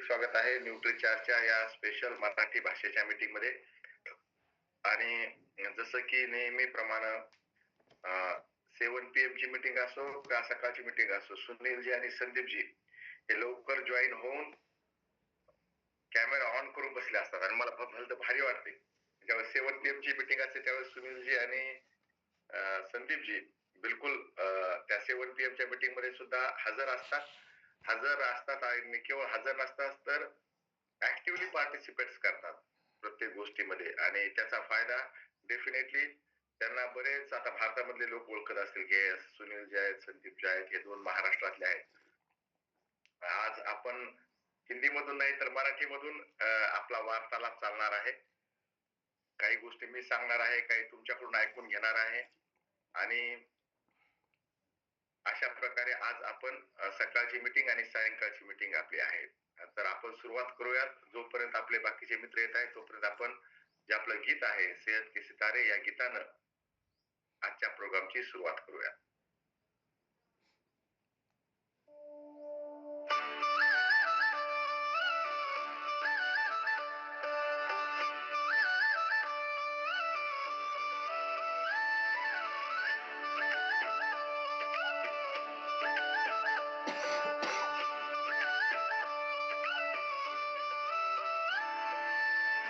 स्वागत आहे न्यूट्रीचार्जच्या या स्पेशल मराठी भाषेच्या मीटिंग मध्ये. आणि जसं की नेहमीप्रमाणे 7 PM ची मीटिंग असो का सकाळची मीटिंग असो, सुनीलजी आणि संदीपजी हे लवकर जॉईन होऊन कॅमेरा ऑन करून बसले असतात आणि मला भलतं भारी वाटते. ज्यावेळेस 7 PM ची मीटिंग असते त्यावेळेस सुनीलजी आणि संदीपजी बिलकुल त्या 7 PM च्या मीटिंग मध्ये सुद्धा हजर असतात आणि केवळ हजर नसतात तर ऍक्टिव्हली पार्टिसिपेट करतात प्रत्येक गोष्टीमध्ये. आणि त्याचा फायदा डेफिनेटली त्यांना बरेच आता भारतामधले लोक ओळखत असतील की सुनील जे आहेत, संदीप जे आहेत, हे 2 महाराष्ट्रातले आहेत. आज आपण हिंदीमधून नाही तर मराठीमधून आपला वार्तालाप चालणार आहे. काही गोष्टी मी सांगणार आहे, काही तुमच्याकडून ऐकून घेणार आहे. आणि अशा प्रकारे आज आपण सकाळची मीटिंग आणि सायंकाळची मीटिंग आपली आहे. तर आपण सुरुवात करूयात. जोपर्यंत आपले बाकीचे मित्र येत आहेत तोपर्यंत आपण जे आपलं गीत आहे सेहत के सितारे या गीतानं आजच्या प्रोग्रामची सुरुवात करूया.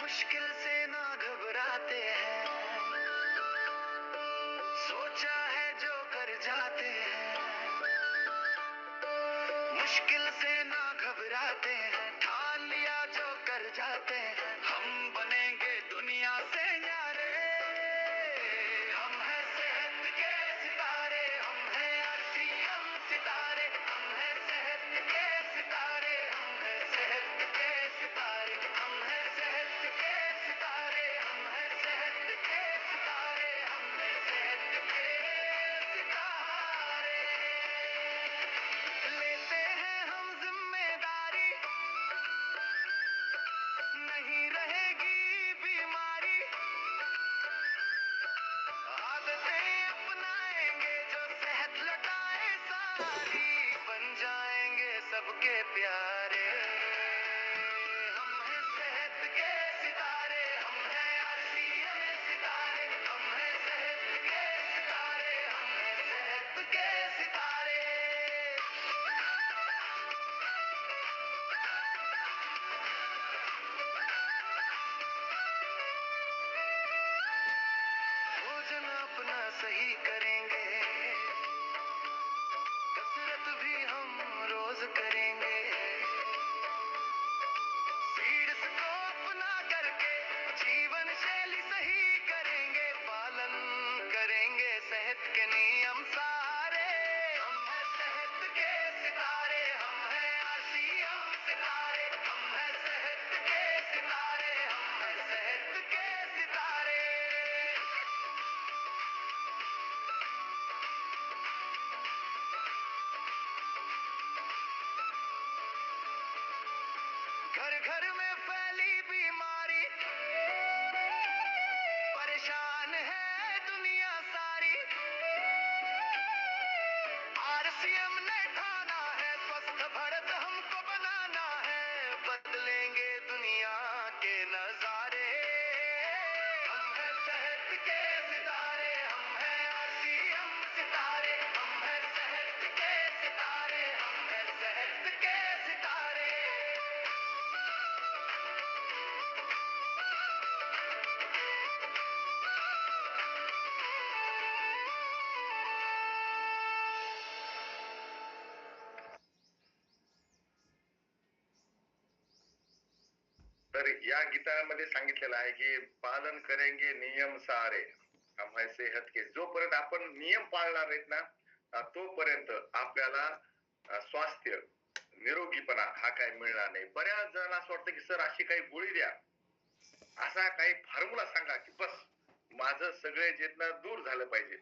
मुश्किल से ना घबराते हैं, सोचा है जो कर जाते हैं। मुश्किल से ना घबराते हैं, ठान लिया जो कर जाते हैं। हम बनेंगे दुनिया से न्यारे, हम हैं सेहत के सितारे, हम हैं आशियां सितारे, हम हैं सेहत के सितारे, हम हैं सेहत के सितारे, हम हैं सेहत के सितारे, हम हैं सेहत के सितारे, हम हैं सेहत के सितारे। लेते हैं हम जिम्मेदारी, नहीं रहेगी बीमारी। आदतें अपनाएंगे जो सेहत लौटाए सारी, बन जाएंगे सबके प्यारे। हम हैं सेहत के सितारे, हम हैं आशियां सितारे, हम हैं सेहत के सितारे, हम हैं सेहत के सितारे। भोजन अपना सही करेंगे, कसरत भी हम रोज करेंगे। सीड्स को अपना करके जीवन शैली सही करेंगे, पालन करेंगे सेहत के नियम सारे। हम हैं सेहत के सितारे, हम हैं आशियां सितारे, हम हैं सेहत के सितारे, हम हैं सेहत के सितारे। घर घर में फैली बीमारी, परेशान है दुनिया सारी। आरसीएम ने ठाना है स्वस्थ भारत हमको बनाना है, बदलेंगे दुनिया के नजारे। हम हैं सेहत के सितारे, हम हैं आशियां सितारे, हम हैं सेहत के सितारे, हम हैं सेहत के सितारे। तर या गीतामध्ये सांगितलेलं आहे की पालन करेंगे नियम सारे, हम है सेहत के. जोपर्यंत आपण नियम पाळणार आहेत ना तोपर्यंत आपल्याला स्वास्थ्य निरोगीपणा हा काही मिळणार नाही. बऱ्याच जणांना असं वाटतं की सर अशी काही गोळी द्या, असा काही फॉर्म्युला सांगा की बस माझं सगळे जेतनं दूर झालं पाहिजे.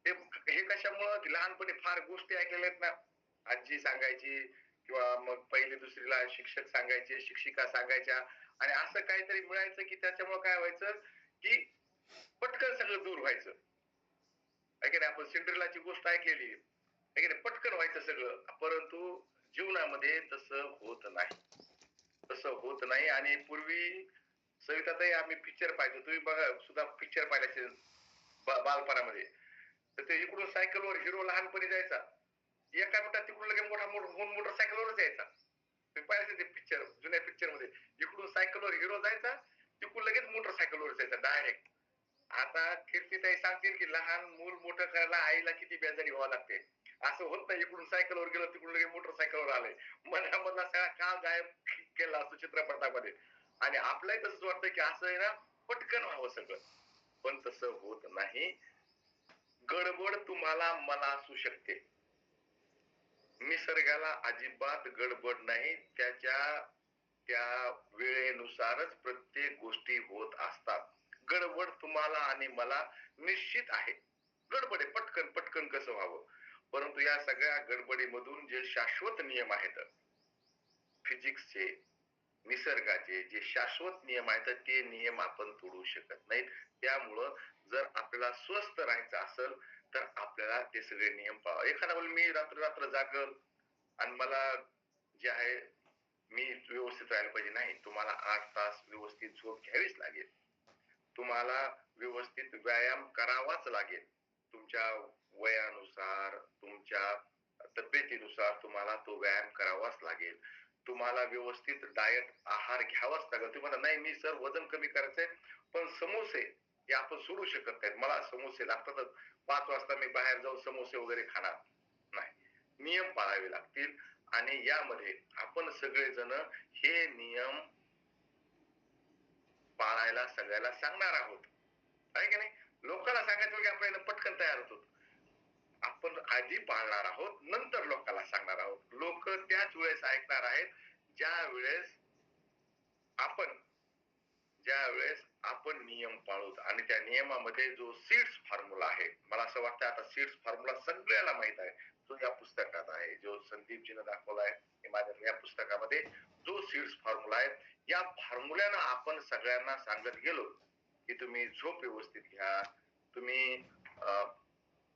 ते हे कशामुळं की लहानपणी फार गोष्टी ऐकलेल्या आहेत ना, आजी सांगायची किंवा मग पहिली दुसरीला शिक्षक सांगायचे, शिक्षिका सांगायच्या, आणि असं काहीतरी मिळायचं की त्याच्यामुळे काय व्हायचं की पटकन सगळं दूर व्हायचं. आहे की नाही? आपण सिंड्रेलाची गोष्ट ऐकलेली आहे की नाही? पटकन व्हायचं सगळं, परंतु जीवनामध्ये तसं होत नाही. तसं होत नाही. आणि पूर्वी सविताताई आम्ही पिक्चर पाहायचो. तुम्ही बघा सुद्धा पिक्चर पाहिले असेल बालपणामध्ये. तर ते इकडून सायकलवर हिरो लहानपणी जायचा. एका मिनिटात तिकडून लगेच मोठा होऊन मोटरसायकलवरच यायचा. तुम्ही पाहिजे ते पिक्चर जुन्या पिक्चरमध्ये. इकडून सायकलवर हिरो जायचा, तिकडून लगेच मोटरसायकलवर जायचा डायरेक्ट. आता कीर्तीताई सांगतील की लहान मूल मोठं करायला आईला किती बेजारी व्हावं लागते. असं होत नाही इकडून सायकलवर गेलो तिकडून लगेच मोटरसायकलवर आलंय. मधला सगळा काळ गायब केला असतो चित्रपटामध्ये. आणि आपल्याही तसंच वाटतं की असं आहे ना, पटकन व्हावं सगळं. पण तसं होत नाही. गडबड तुम्हाला मला असू शकते. निसर्गाला अजिबात गडबड नाही. त्याच्या त्या वेळेनुसारच प्रत्येक गोष्टी होत असतात. गडबड तुम्हाला आणि मला निश्चित आहे. गडबड आहे, पटकन पटकन कसं व्हावं. परंतु या सगळ्या गडबडीमधून जे शाश्वत नियम आहेत, फिजिक्सचे, निसर्गाचे जे शाश्वत नियम आहेत ते नियम आपण तोडू शकत नाहीत. त्यामुळं जर आपल्याला स्वस्थ राहायचं असेल तर आपल्याला ते सगळे नियम पाळावे. एखादा बोल मी रात्र रात्र जागल आणि मला जे आहे मी व्यवस्थित राहायला पाहिजे. नाही, तुम्हाला 8 तास व्यवस्थित झोप घ्यावीच लागेल. तुम्हाला व्यवस्थित व्यायाम करावाच लागेल. तुमच्या वयानुसार, तुमच्या तब्येतीनुसार तुम्हाला तो व्यायाम करावाच लागेल. तुम्हाला व्यवस्थित डाएट आहार घ्यावाच लागेल. तुम्हाला नाही मी सर वजन कमी करायचंय, पण समोसे हे आपण सोडू शकत नाहीत. मला समोसे लागतातच. 5 वाजता मी बाहेर जाऊन समोसे वगैरे खाणार नाही. नियम पाळावे लागतील. आणि यामध्ये आपण सगळेजण हे नियम पाळायला सगळ्याला सांगणार आहोत. आहे की नाही? लोकांना सांगायचं म्हणजे आपल्याला पटकन तयार होतो. आपण आधी पाळणार आहोत, नंतर लोकांना सांगणार आहोत. लोक त्याच वेळेस ऐकणार आहेत ज्या वेळेस आपण ज्या वेळेस आपण नियम पाळू. आणि त्या नियमामध्ये जो सीड्स फॉर्म्युला आहे, मला असं वाटतं आता सीड्स फॉर्म्युला सगळ्याला माहित आहे. जो या पुस्तकात आहे, जो संदीपजीनं दाखवला आहे माझ्या या पुस्तकामध्ये जो सीड्स फॉर्म्युला आहे, या फॉर्म्युल्यानं आपण सगळ्यांना सांगत गेलो की तुम्ही झोप व्यवस्थित घ्या, तुम्ही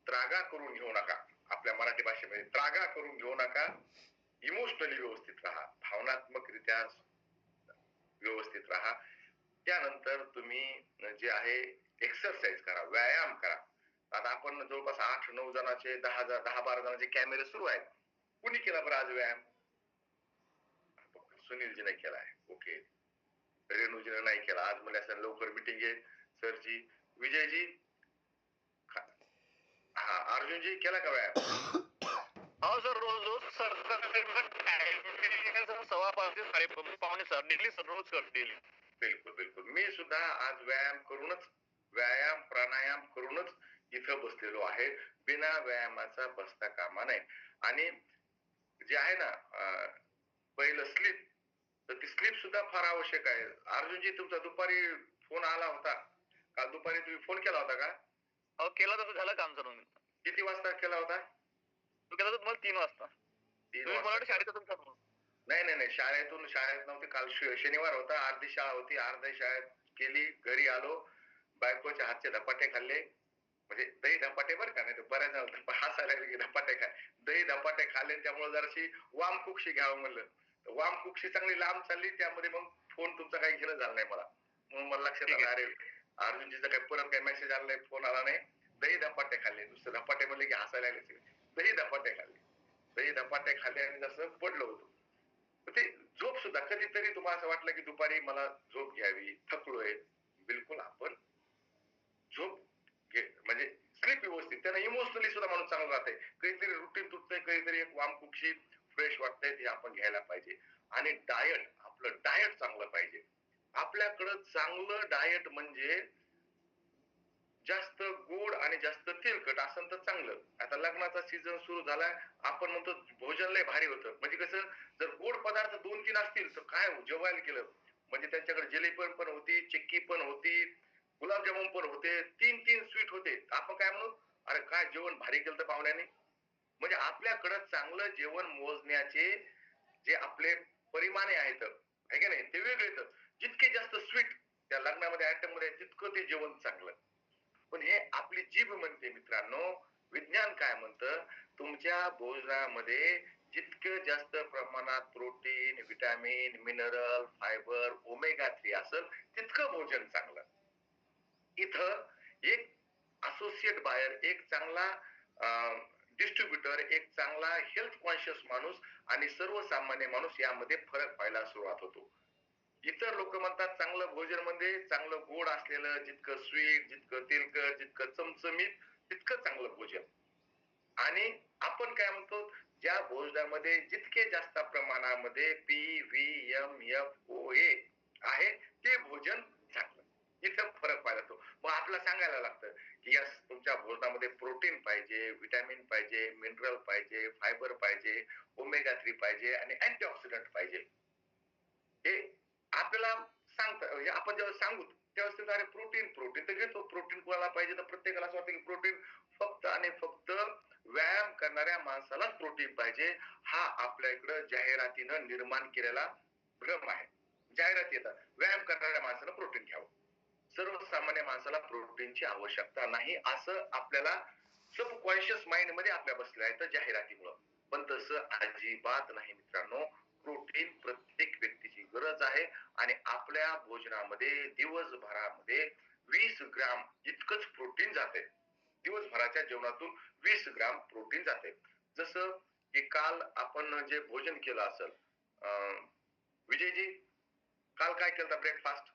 त्रागा करून घेऊ नका. आपल्या मराठी भाषेमध्ये त्रागा करून घेऊ नका. इमोशनली व्यवस्थित राहा, भावनात्मकरित्या व्यवस्थित राहा. त्यानंतर तुम्ही जे आहे एक्सरसाइज करा, व्यायाम करा. आता आपण जवळपास 8-9 जणांचे 10-12 जणांचे कॅमेरे सुरू आहेत. कुणी केला बरं आज व्यायाम? सुनीलजीने केलाय. ओके. रेणूजीने नाही केला. आज मला असं लवकर मिटिंग आहे सरची. विजयजी, हा अर्जुनजी केला का व्यायाम? हो सर, रोज रोज सर 5:15 ते 5:45 सर डेली सर, रोज कर डेली. बिलकुल बिलकुल. मी सुद्धा आज व्यायाम प्राणायाम करूनच इथं बसलेलो आहे. बिना व्यायामाचा बसता कामा नये. आणि जे आहे ना पहिलं स्लीप, तर ती स्लीप सुद्धा फार आवश्यक आहे. अर्जुनजी, तुमचा दुपारी फोन आला होता. काल दुपारी तुम्ही फोन केला होता का? हो केला, तसं झालं काम सर. तुम्ही किती वाजता केला होता? केला तर तुम्हाला 3 वाजता. 3 तुम्ही मला वाजता. शाळेत तुमचा फोन. नाही नाही नाही, शाळेत नव्हते. काल शनिवार होता. अर्धी शाळा होती, अर्ध्या शाळेत केली. घरी आलो, बायकोच्या हातचे धपाटे खाल्ले. म्हणजे दही धपाटे बरं का, नाही तर बऱ्याच जण हसायला लागले की धपाटे खाय. दही धपाटे खाल्ले, त्यामुळे जराशी वाम कुक्षी घ्यावं म्हणलं. वाम कुक्षी चांगली लांब चालली. त्यामध्ये मग फोन तुमचा काही घेणं झालं नाही मला. म्हणून मला लक्षात आलं, अरे अर्जुनजीचा काही परत काही मेसेज आला नाही, फोन आला नाही. दही धपाटे खाल्ले. नुसतं धपाटे म्हणले की हसायला लागले. दही धपाटे खाल्ले. दही धपाटे खाल्ले आणि जसं पडलो होतो. ते झोप सुद्धा कधीतरी तुम्हाला असं वाटलं की दुपारी मला झोप घ्यावी, थकलोय, बिलकुल आपण झोप म्हणजे स्लीप व्यवस्थित. त्यानं इमोशनली सुद्धा माणूस चांगला राहते. काहीतरी रुटीन तुटतंय, काहीतरी एक वामकुक्षी फ्रेश वाटतंय, ते आपण घ्यायला पाहिजे. आणि डाएट, आपलं डाएट चांगलं पाहिजे. आपल्याकडं चांगलं डाएट म्हणजे जास्त गोड आणि जास्त तेलकट असेल तर चांगलं. आता लग्नाचा सीझन सुरू झालाय, आपण म्हणतो भोजन लय भारी होतं. म्हणजे कसं, जर गोड पदार्थ 2-3 असतील तर काय जेवायला केलं. म्हणजे त्यांच्याकडे जिलेबी पण होती, चिक्की पण होती, गुलाबजामुन पण होते, 3-3 स्वीट होते. आपण काय म्हणू, अरे काय जेवण भारी केलं पाहुण्याने. म्हणजे आपल्याकडं चांगलं जेवण मोजण्याचे जे आपले परिमाणे आहेत, है की नाही, ते वेगळे. जितके जास्त स्वीट त्या लग्नामध्ये आयटम मध्ये तितकं ते जेवण चांगलं. पण हे आपली जीभ म्हणते मित्रांनो. विज्ञान काय म्हणतं, तुमच्या भोजनामध्ये जितकं जास्त प्रमाणात protein, vitamin, mineral, fibre, omega 3 असेल तितकं भोजन चांगलं. इथं एक असोसिएट बायर, एक चांगला डिस्ट्रीब्युटर, एक चांगला हेल्थ कॉन्शियस माणूस आणि सर्वसामान्य माणूस यामध्ये फरक पाहायला सुरुवात होतो. इतर लोक म्हणतात चांगलं भोजन म्हणजे चांगलं गोड असलेलं, जितकं स्वीट, जितकं तेलकट, जितकं चमचमीत तितकं चांगलं भोजन. आणि आपण काय म्हणतो, ज्या भोजनामध्ये जितके जास्त प्रमाणामध्ये P V M F O A आहे ते भोजन चांगलं. इथं फरक पाहिला जातो. मग आपल्याला सांगायला लागतं की यस, तुमच्या भोजनामध्ये प्रोटीन पाहिजे, विटॅमिन पाहिजे, मिनरल पाहिजे, फायबर पाहिजे, ओमेगा 3 पाहिजे आणि अँटीऑक्सिडंट पाहिजे. हे आपल्याला सांगतात. म्हणजे आपण जेव्हा सांगू तेव्हा अरे प्रोटीन प्रोटीन तर घेतो. प्रोटीन कोणाला पाहिजे, तर प्रत्येकाला असं वाटतं की प्रोटीन फक्त आणि फक्त व्यायाम करणाऱ्या माणसालाच प्रोटीन पाहिजे. हा आपल्या इकडं जाहिरातीनं निर्माण केलेला भ्रम आहे. जाहिरात येतात व्यायाम करणाऱ्या माणसाला प्रोटीन घ्यावं, सर्वसामान्य माणसाला प्रोटीनची आवश्यकता नाही असं आपल्याला सबकॉन्शियस माइंड मध्ये आपल्या बसलं आहे तर जाहिरातीमुळं. पण तसं अजिबात नाही मित्रांनो. प्रोटीन प्रत्येक व्यक्तीची गरज आहे आणि आपल्या भोजनामध्ये दिवसभरामध्ये 20 ग्राम इतकंच प्रोटीन जाते. दिवसभराच्या जेवणातून 20 ग्राम प्रोटीन जाते. जसं की काल आपण जे भोजन केलं असेल, विजयजी काल काय केलं ब्रेकफास्ट?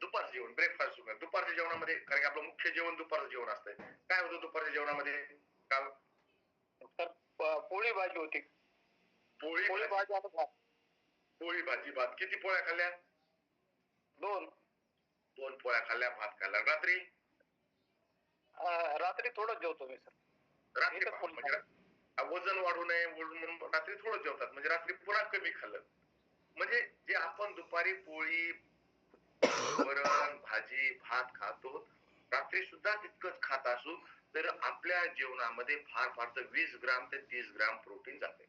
दुपारचं जेवण, ब्रेकफास्ट. दुपारच्या जेवणामध्ये, कारण की आपलं मुख्य जेवण दुपारचं जेवण असतंय. काय होतं दुपारच्या जेवणामध्ये काल? तर पोळी भाजी होती. पोळी पोळी भाजी. भाजी आणि भात. पोळी भाजी भात. किती पोळ्या खाल्ल्या? 2. 2 पोळ्या खाल्ल्या, भात खाल्ला. रात्री? रात्री थोडं जेवतो मी सर. रात्री एकच पहा, पोळी म्हणजे वजन वाढू नये म्हणून रात्री थोडं जेवतात, म्हणजे रात्री पुन्हा कमी खाल्लं. म्हणजे जे आपण दुपारी पोळी, वरण, भाजी, भात खातो, रात्री सुद्धा तितकंच खात असू तर आपल्या जेवणामध्ये फार फार तर 20 ग्राम ते 30 ग्राम प्रोटीन जाते.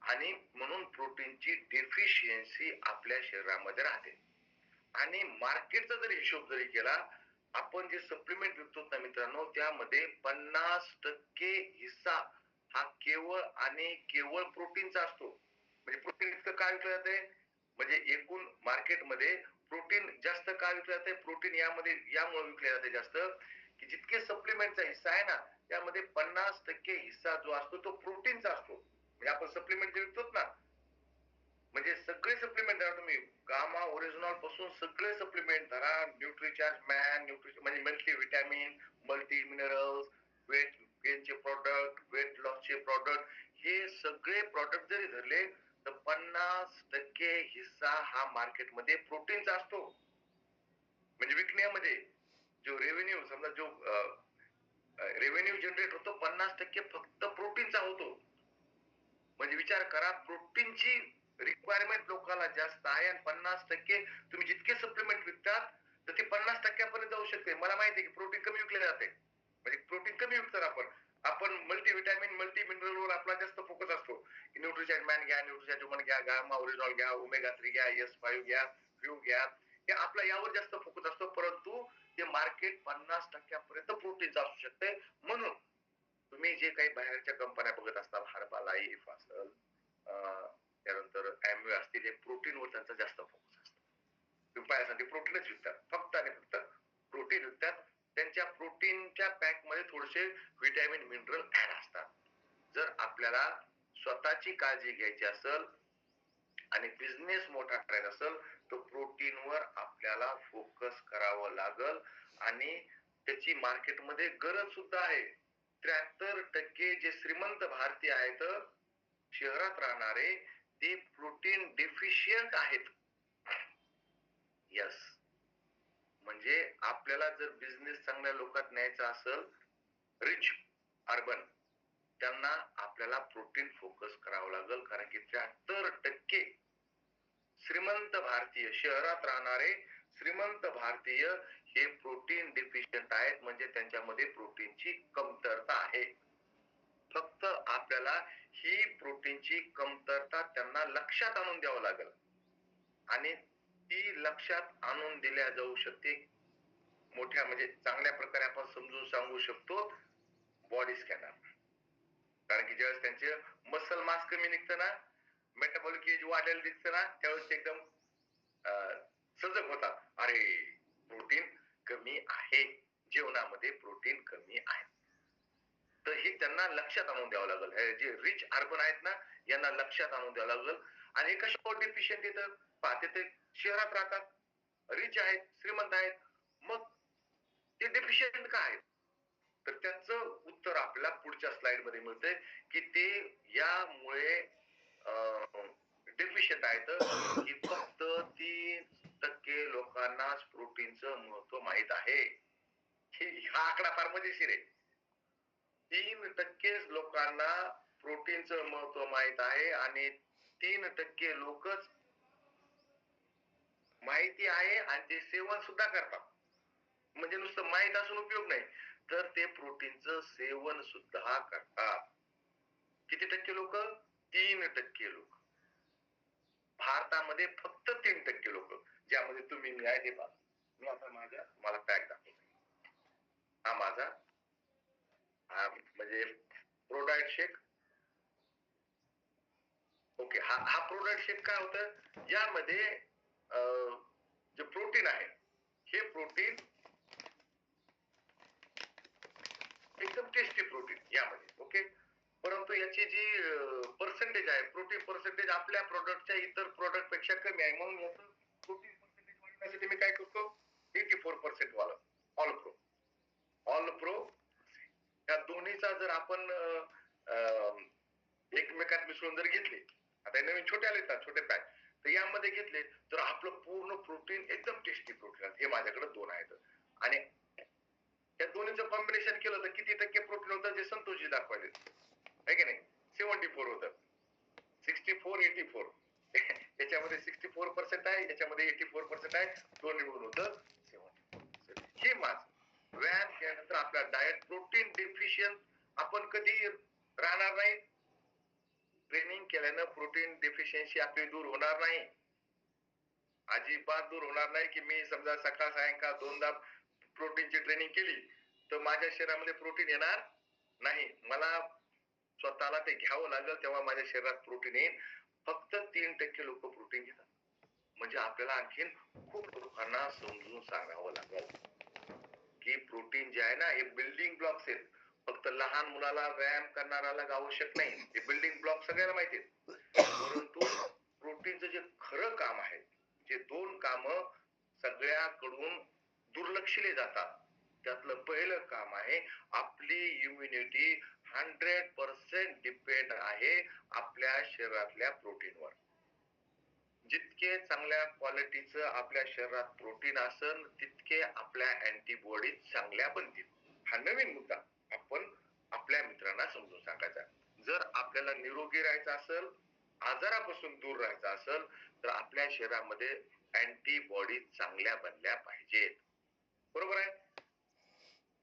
आणि म्हणून प्रोटीनची डेफिशियन्सी आपल्या शरीरामध्ये राहते. आणि मार्केटचा जरी हिशोब जरी केला, आपण जे सप्लिमेंट विकतो ना मित्रांनो, त्यामध्ये 50% हिस्सा हा केवळ आणि केवळ प्रोटीनचा असतो. म्हणजे प्रोटीन इतकं काय विकलं जाते, म्हणजे एकूण मार्केटमध्ये प्रोटीन जास्त का विकलं जाते, प्रोटीन यामध्ये यामुळे विकले जाते जास्त की जितके सप्लिमेंटचा हिस्सा आहे ना त्यामध्ये 50% हिस्सा जो असतो तो प्रोटीनचा असतो. म्हणजे आपण सप्लिमेंट जे विकतो ना, म्हणजे सगळे सप्लिमेंट धरा तुम्ही, गामा ओरिजिनल पासून सगळे सप्लिमेंट धरा, न्यूट्रिचार्ज मॅन, न्यूट्रिशन म्हणजे multi vitamin, multi minerals, weight गेनचे प्रोडक्ट, वेट लॉसचे प्रोडक्ट, हे सगळे प्रोडक्ट जरी धरले तर 50% हिस्सा हा मार्केटमध्ये प्रोटीनचा असतो. म्हणजे विकण्यामध्ये जो रेव्हेन्यू, समजा जो रेव्हेन्यू जनरेट होतो 50% फक्त प्रोटीनचा होतो. म्हणजे विचार करा, प्रोटीनची रिक्वायरमेंट लोकांना जास्त आहे आणि 50% तुम्ही जितके सप्लिमेंट विकतात तर ते 50% जाऊ शकते. मला माहिती आहे की प्रोटीन कमी विकले जाते, म्हणजे प्रोटीन कमी विकतात आपण. आपण मल्टीव्हिटॅमिन, मल्टी मिनरल वर आपला जास्त फोकस असतो की न्यूट्रिशन मॅन घ्या, न्यूट्रिशन ह्युमन घ्या, गामा ओरिजिनल घ्या, ओमेगा 3 घ्या, S5 घ्या, फ्यू घ्या, हे आपला यावर जास्त फोकस असतो. परंतु ते मार्केट 50% प्रोटीनचं असू शकते. म्हणून तुम्ही जे काही बाहेरच्या कंपन्या बघत असताल, हर्बा लाईफ असेल, त्यानंतर ॲम्वे असतील, हे प्रोटीनवर त्यांचा जास्त फोकस असतो. उपायासाठी प्रोटीनच विकतात, फक्त आणि फक्त प्रोटीन विकतात. त्यांच्या प्रोटीनच्या पॅक मध्ये थोडेसे विटॅमिन मिनरल ऍड असतात. जर आपल्याला स्वतःची काळजी घ्यायची असेल आणि बिझनेस मोठा करायचा असेल तर प्रोटीनवर आपल्याला फोकस करावं लागल. आणि त्याची मार्केटमध्ये गरज सुद्धा आहे. 73% जे श्रीमंत भारतीय आहेत शहरात राहणारे, ते प्रोटीन डेफिशियंट आहेत. यस, म्हणजे आपल्याला जर बिझनेस चांगल्या लोकात न्यायचा असेल, रिच अर्बन, त्यांना आपल्याला प्रोटीन फोकस करावं लागेल. कारण की 73% श्रीमंत भारतीय, शहरात राहणारे श्रीमंत भारतीय हे प्रोटीन डिफिशियंट आहेत. म्हणजे त्यांच्यामध्ये प्रोटीनची कमतरता आहे. फक्त आपल्याला ही प्रोटीनची कमतरता त्यांना लक्षात आणून द्यावं लागेल आणि ती लक्षात आणून दिल्या जाऊ शकते मोठ्या, म्हणजे चांगल्या प्रकारे आपण समजून सांगू शकतो, बॉडी स्कॅनर. कारण की ज्यावेळेस त्यांचे मसल मास कमी निघतं ना, मेटाबॉलिक एज वाढलेलं दिसतं ना, त्यावेळेस ते एकदम सजग होतात. अरे प्रोटीन कमी आहे, जेवणामध्ये प्रोटीन कमी आहे. तर हे त्यांना लक्षात आणून द्यावं लागेल. हे जे रिच अर्बन आहेत ना, यांना लक्षात आणून द्यावं लागेल. आणि हे कशावर डिफिशियंट येतं? पहा ते शहरात राहतात, रिच आहेत, श्रीमंत आहेत, मग ते डिफिशियंट का आहेत? तर त्याचं उत्तर आपल्याला पुढच्या स्लाइड मध्ये मिळतंय की ते यामुळे डेफिशियंट आहेत की फक्त 3% लोकांनाच प्रोटीनचं महत्व माहित आहे. हा आकडा फार मजेशीर आहे. 3% लोकांना प्रोटीनचं महत्व माहित आहे आणि 3% लोकच माहिती आहे आणि ते सेवन सुद्धा करतात. म्हणजे नुसतं माहित असून उपयोग नाही, तर ते प्रोटीनचं सेवन सुद्धा करतात. किती टक्के लोक? 3% लोक. भारतामध्ये फक्त 3% लोक, ज्यामध्ये तुम्ही मी आहे. हे पहा, मी आता मला पॅक दाखवतो. हा माझा म्हणजे प्रोडायट शेक. ओके, हा प्रोडायट शेक काय होतं, यामध्ये जे प्रोटीन आहे, हे प्रोटीन एकदम टेस्टी प्रोटीन यामध्ये. ओके, परंतु याची जी पर्सेंटेज आहे, प्रोटीन पर्सेंटेज आपल्या प्रोडक्टच्या इतर प्रोडक्ट पेक्षा कमी आहे. म्हणून याचं प्रोटीन पर्सेंटेज वाढवण्यासाठी मी काय करतो, 84% वाला ऑल प्रो या दोन्हीचा जर आपण एकमेकात मिसळून जर घेतले, आता नवीन छोटे आले ना छोटे पॅक, तर यामध्ये घेतले तर आपलं पूर्ण प्रोटीन एकदम टेस्टी प्रोटीन आहे. हे माझ्याकडे 2 आहेत आणि या दोन्हीचं कॉम्बिनेशन केलं तर किती टक्के प्रोटीन होतं जे संतोषजी दाखवायचे आहे की नाही, 74 होतं. 64 84 त्याच्यामध्ये 64% आहे, याच्यामध्ये 84% आहे, दोन्ही मिळून होतं 74%. हे माझ व्यायाम केल्यानंतर आपला डायट प्रोटीन डेफिशियंट आपण कधी राहणार नाही. ट्रेनिंग केल्यानं प्रोटीन डेफिशियन्सी आपली दूर होणार नाही, अजिबात दूर होणार नाही. की मी समजा सकाळ सायंकाळ 2दा प्रोटीनची ट्रेनिंग केली तर माझ्या शरीरामध्ये प्रोटीन येणार नाही. मला स्वतःला ते घ्यावं लागेल, तेव्हा माझ्या शरीरात प्रोटीन येईल. फक्त 3% लोक प्रोटीन घेतात. म्हणजे आपल्याला आणखीन खूप लोकांना समजून सांगावं लागेल की प्रोटीन जे आहे ना, हे बिल्डिंग ब्लॉक्स आहेत. फक्त लहान मुलाला व्यायाम करणाऱ्याला आवश्यक नाही, हे बिल्डिंग ब्लॉक सगळ्याला माहिती आहेत. परंतु प्रोटीनचं जे खरं काम आहे, जे 2 काम सगळ्याकडून दुर्लक्षिले जातात, त्यातलं पहिलं काम आहे आपली इम्युनिटी 100% डिपेंड आहे आपल्या शरीरातल्या प्रोटीनवर. जितके चांगल्या क्वालिटीचं आपल्या शरीरात प्रोटीन असेल, तितके आपल्या अँटीबॉडी चांगल्या बनतील. हा नवीन मुद्दा आपण आपल्या मित्रांना समजून सांगायचा. जर आपल्याला निरोगी राहायचं असेल, आजारापासून दूर राहायचं असेल, तर आपल्या शरीरामध्ये अँटीबॉडी चांगल्या बनल्या पाहिजेत. बरोबर आहे?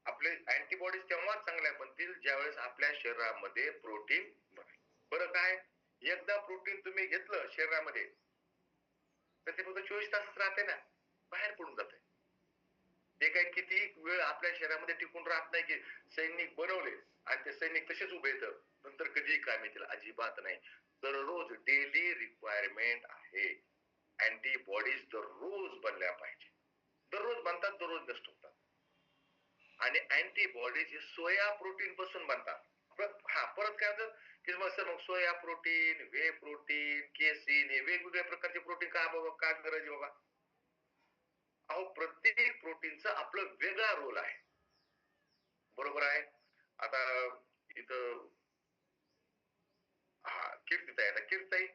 आपले अँटीबॉडीज तेव्हाच चांगल्या बनतील ज्यावेळेस आपल्या शरीरामध्ये प्रोटीन बनेल. बरं काय, एकदा प्रोटीन तुम्ही घेतलं शरीरामध्ये तर ते फक्त 24 तासच राहते ना, बाहेर पडून जाते. ते काही किती वेळ आपल्या शरीरामध्ये टिकून राहत नाही की सैनिक बनवले आणि ते सैनिक तसेच उभे येतं नंतर कधीही काम येतील, अजिबात नाही. दररोज डेली रिक्वायरमेंट आहे. अँटीबॉडीज दररोज बनल्या पाहिजे. दररोज बनतात, दररोज नष्ट होतात. आणि अँटीबॉडीज हे सोया प्रोटीन पासून बनतात. परत काय होतं की मग soya protein, whey protein, casein हे वेगवेगळ्या प्रकारचे प्रोटीन का बाबा, का गरज बाबा? अहो प्रत्येक प्रोटीनचा आपलं वेगळा रोल आहे. बरोबर आहे? आता इथं कीर्तीताई, आता कीर्तीताई,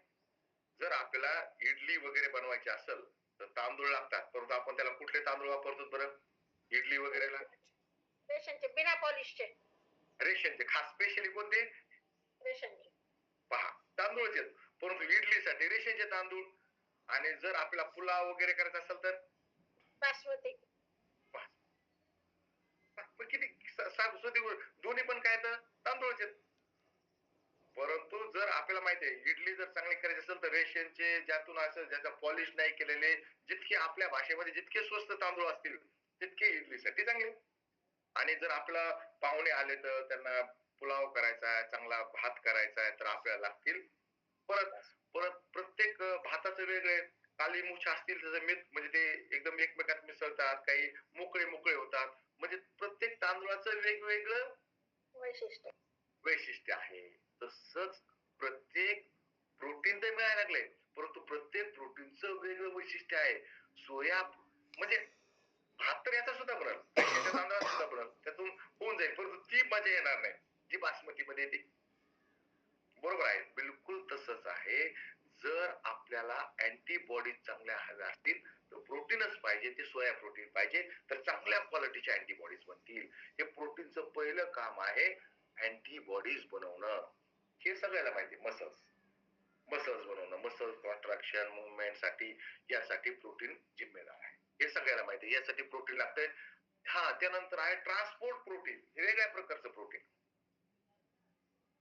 जर आपल्याला इडली वगैरे बनवायची असेल तर तांदूळ लागतात, परंतु आपण त्याला कुठले तांदूळ वापरतो बरं इडली वगैरेला? रेशनचे, बिना पॉलिशचे. रेशनचे. खास स्पेशली कोणते? रेशनचे. पहा, तांदूळच आहेत, परंतु इडलीसाठी रेशनचे तांदूळ. आणि जर आपला पुलाव वगैरे करायचा असेल तर बासमती. किती दोन्ही पण काय तर तांदूळच आहेत. परंतु जर आपल्याला माहिती आहे इडली जर चांगली करायची असेल तर रेशनचे, ज्यातून असं ज्याचा पॉलिश नाही केलेले, जितके आपल्या भाषेमध्ये जितके स्वस्त तांदूळ असतील तितके इडलीसाठी चांगले. आणि जर आपला पाहुणे आले तर त्यांना पुलाव करायचा आहे, चांगला भात करायचा आहे, तर आपल्याला लागतील परत परत प्रत्येक भाताचं वेगळे, काली मुछ असतील त्याचं म्हणजे ते एकदम एकमेकात मिसळतात, काही मोकळे मोकळे होतात. म्हणजे प्रत्येक तांदूळाचं वेगवेगळं वैशिष्ट्य. वैशिष्ट्य आहे. तसंच प्रत्येक प्रोटीन तर मिळायला लागले, परंतु प्रत्येक प्रोटीनचं वेगळं वैशिष्ट्य आहे. सोया म्हणजे भात तर याचा सुद्धा बनल, याच्या तांदळात सुद्धा बनल, त्यातून होऊन जाईल, परंतु ती मजा येणार नाही जी बासमती मध्ये येते. बरोबर आहे, बिलकुल तसंच आहे. जर आपल्याला अँटीबॉडी चांगल्या हव्या असतील तर प्रोटीनच पाहिजे, ते सोया प्रोटीन पाहिजे, तर चांगल्या क्वालिटीच्या अँटीबॉडीज बनतील. हे प्रोटीनचं पहिलं काम आहे, अँटीबॉडीज बनवणं. हे सगळ्याला माहिती. मसल्स बनवणं, मसल्स कॉन्ट्रॅक्शन मुवमेंट साठी, यासाठी प्रोटीन जिम्मेदार आहे. हे सगळ्याला माहिती, यासाठी प्रोटीन लागतंय. हा, त्यानंतर आहे ट्रान्सपोर्ट प्रोटीन. हे वेगळ्या प्रकारचं प्रोटीन.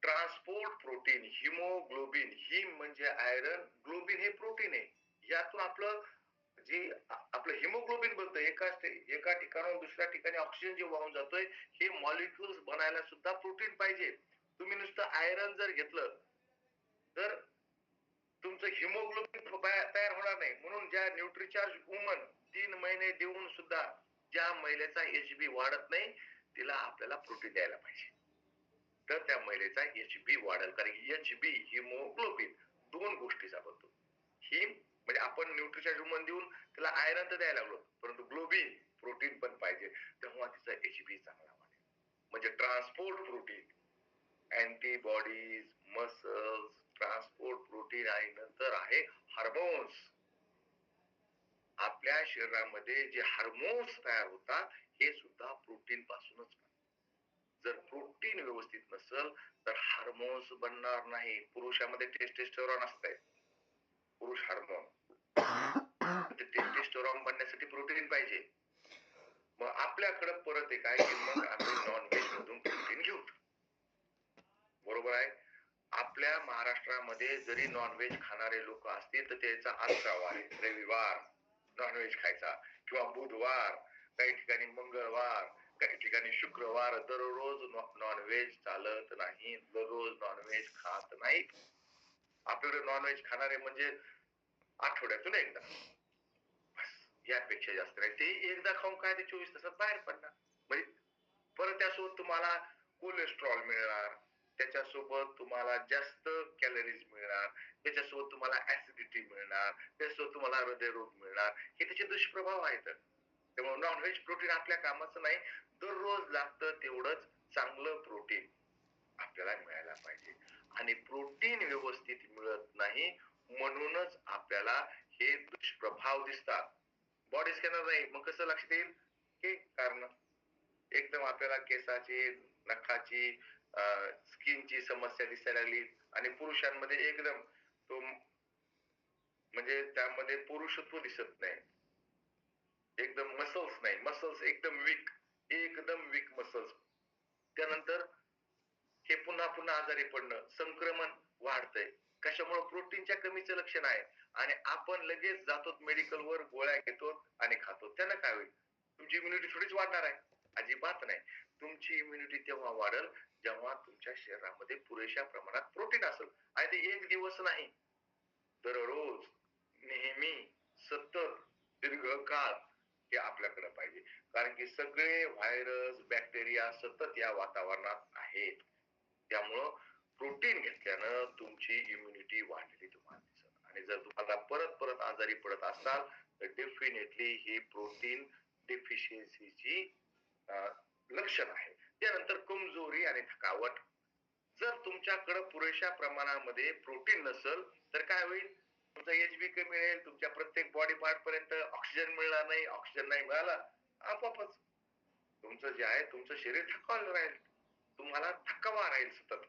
ट्रान्सपोर्ट प्रोटीन, हिमोग्लोबिन, हिम म्हणजे आयरन, ग्लोबिन हे प्रोटीन आहे. यातून आपलं जे आपलं हिमोग्लोबिन बनतं, एका ठिकाणाहून दुसऱ्या ठिकाणी ऑक्सिजन जे वाहून जातोय, हे मॉलिक्युल्स बनायला सुद्धा प्रोटीन पाहिजे. तुम्ही नुसतं आयरन जर घेतलं तर तुमचं हिमोग्लोबिन तयार होणार नाही. म्हणून ज्या न्यूट्रिचार्ज वुमन 3 महिने देऊन सुद्धा ज्या महिलेचा एचबी वाढत नाही, तिला आपल्याला प्रोटीन द्यायला पाहिजे, तर त्या महिलेचा एचबी वाढेल. कारण एचबी हिमोग्लोबिन दोन गोष्टीचा बनतो. हिम म्हणजे आपण न्यूट्रिचार्ज वुमन देऊन तिला आयरन तर द्यायला लागलो, परंतु ग्लोबिन प्रोटीन पण पाहिजे, तेव्हा तिचा एचबी चांगला वाढेल. म्हणजे transport protein, antibodies, muscles, transport protein, आणि नंतर आहे हार्मोन्स. आपल्या शरीरामध्ये जे हार्मोन्स तयार होतात हे सुद्धा प्रोटीन पासूनच. जर प्रोटीन व्यवस्थित नसेल तर हार्मोन्स बनणार नाही. पुरुषामध्ये टेस्टोस्टेरॉन असतंय, पुरुष हार्मोन. टेस्टोस्टेरॉन बनण्यासाठी प्रोटीन पाहिजे. मग आपल्याकडे परत एक आहे की मग आम्ही नॉनव्हेज मधून प्रोटीन घेऊ. बरोबर आहे. आपल्या महाराष्ट्रामध्ये जरी नॉनव्हेज खाणारे लोक असतील तर त्याचा आजचा वार आहे, रविवार नॉनव्हेज खायचा, किंवा बुधवार, काही ठिकाणी मंगळवार, काही ठिकाणी शुक्रवार. दररोज नॉनव्हेज चालत नाही, दररोज नॉनव्हेज खात नाही. आपल्याकडे नॉनव्हेज खाणारे म्हणजे आठवड्यातून एकदा, यापेक्षा जास्त नाही. ते एकदा खाऊन काय ते 24 तासात बाहेर पडणार. म्हणजे परत त्यासोबत तुम्हाला कोलेस्ट्रॉल मिळणार, त्याच्यासोबत तुम्हाला जास्त कॅलरीज मिळणार, त्याच्यासोबत तुम्हाला ऍसिडिटी मिळणार, त्याच्यासोबत तुम्हाला हृदयरोग मिळणार. हे त्याचे दुष्प्रभाव आहेत. त्यामुळे नॉनव्हेज प्रोटीन आपल्या कामाचं नाही. दररोज लागतं तेवढंच चांगलं प्रोटीन आपल्याला मिळायला पाहिजे. आणि प्रोटीन व्यवस्थित मिळत नाही म्हणूनच आपल्याला हे दुष्प्रभाव दिसतात. बॉडी स्कॅनर नाही, मग कसं लक्षात येईल? हे कारण एकदम आपल्याला केसाची, नखाची, स्किनची समस्या दिसायला लागली, आणि पुरुषांमध्ये एकदम तो म्हणजे त्यामध्ये पुरुषत्व दिसत नाही, एकदम मसल्स नाही, मसल्स एकदम वीक मसल्स. त्यानंतर हे पुन्हा पुन्हा आजारी पडणं, संक्रमण वाढतंय. कशामुळे? प्रोटीनच्या कमीचं लक्षण आहे. आणि आपण लगेच जातो मेडिकल वर, गोळ्या घेतो आणि खातो. त्यानं काय होईल? तुमची इम्युनिटी थोडीच वाढणार आहे? अजिबात नाही. तुमची इम्युनिटी तेव्हा वाढेल जेव्हा तुमच्या शरीरामध्ये पुरेशा प्रमाणात प्रोटीन असेल. आणि ते एक दिवस नाही, दररोज, नेहमी, सतत, दीर्घकाळ हे आपल्याकडे पाहिजे. कारण की सगळे व्हायरस, बॅक्टेरिया सतत या वातावरणात आहेत. त्यामुळं प्रोटीन घेतल्यानं तुमची इम्युनिटी वाढलेली तुम्हाला दिसत. आणि जर तुम्हाला परत परत आजारी पडत असाल तर डेफिनेटली ही प्रोटीन डेफिशियन्सीची लक्षण आहे. त्यानंतर कमजोरी आणि थकावट. जर तुमच्याकडे पुरेशा प्रमाणामध्ये प्रोटीन नसेल तर काय होईल? तुमचा एचबी कमी मिळेल, तुमच्या प्रत्येक बॉडी पार्ट पर्यंत ऑक्सिजन मिळणार नाही. ऑक्सिजन नाही मिळाला, आपोआपच तुमचं जे आहे तुमचं शरीर थकवायला राहील, तुम्हाला थकवा राहील सतत.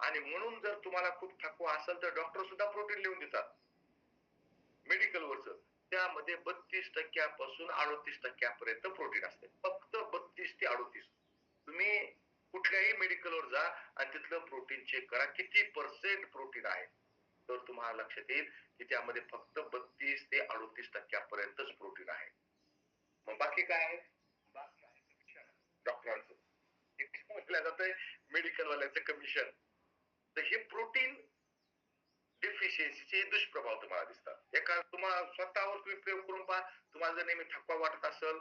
आणि म्हणून जर तुम्हाला खूप थकवा असेल तर डॉक्टर सुद्धा प्रोटीन लिहून देतात मेडिकल वरच. त्यामध्ये 32% पासून 38% पर्यंत प्रोटीन असते. फक्त 32 ते 38. तुम्ही कुठल्याही मेडिकल वर जा आणि तिथलं प्रोटीन चेक करा किती % प्रोटीन आहे, तर तुम्हाला लक्षात येईल की त्यामध्ये फक्त 32 ते 38% पर्यंतच प्रोटीन आहे. मग बाकी काय आहे? बाकी आहे डॉक्टरांचं म्हटलं जातंय मेडिकल वाल्याचं कमिशन. तर हे प्रोटीन डेफिशियन्सीचे दुष्प्रभाव तुम्हाला दिसतात. एका तुम्हाला स्वतःवर तुम्ही प्रयोग करून पहा. तुम्हाला जर नेहमी थकवा वाटत असेल,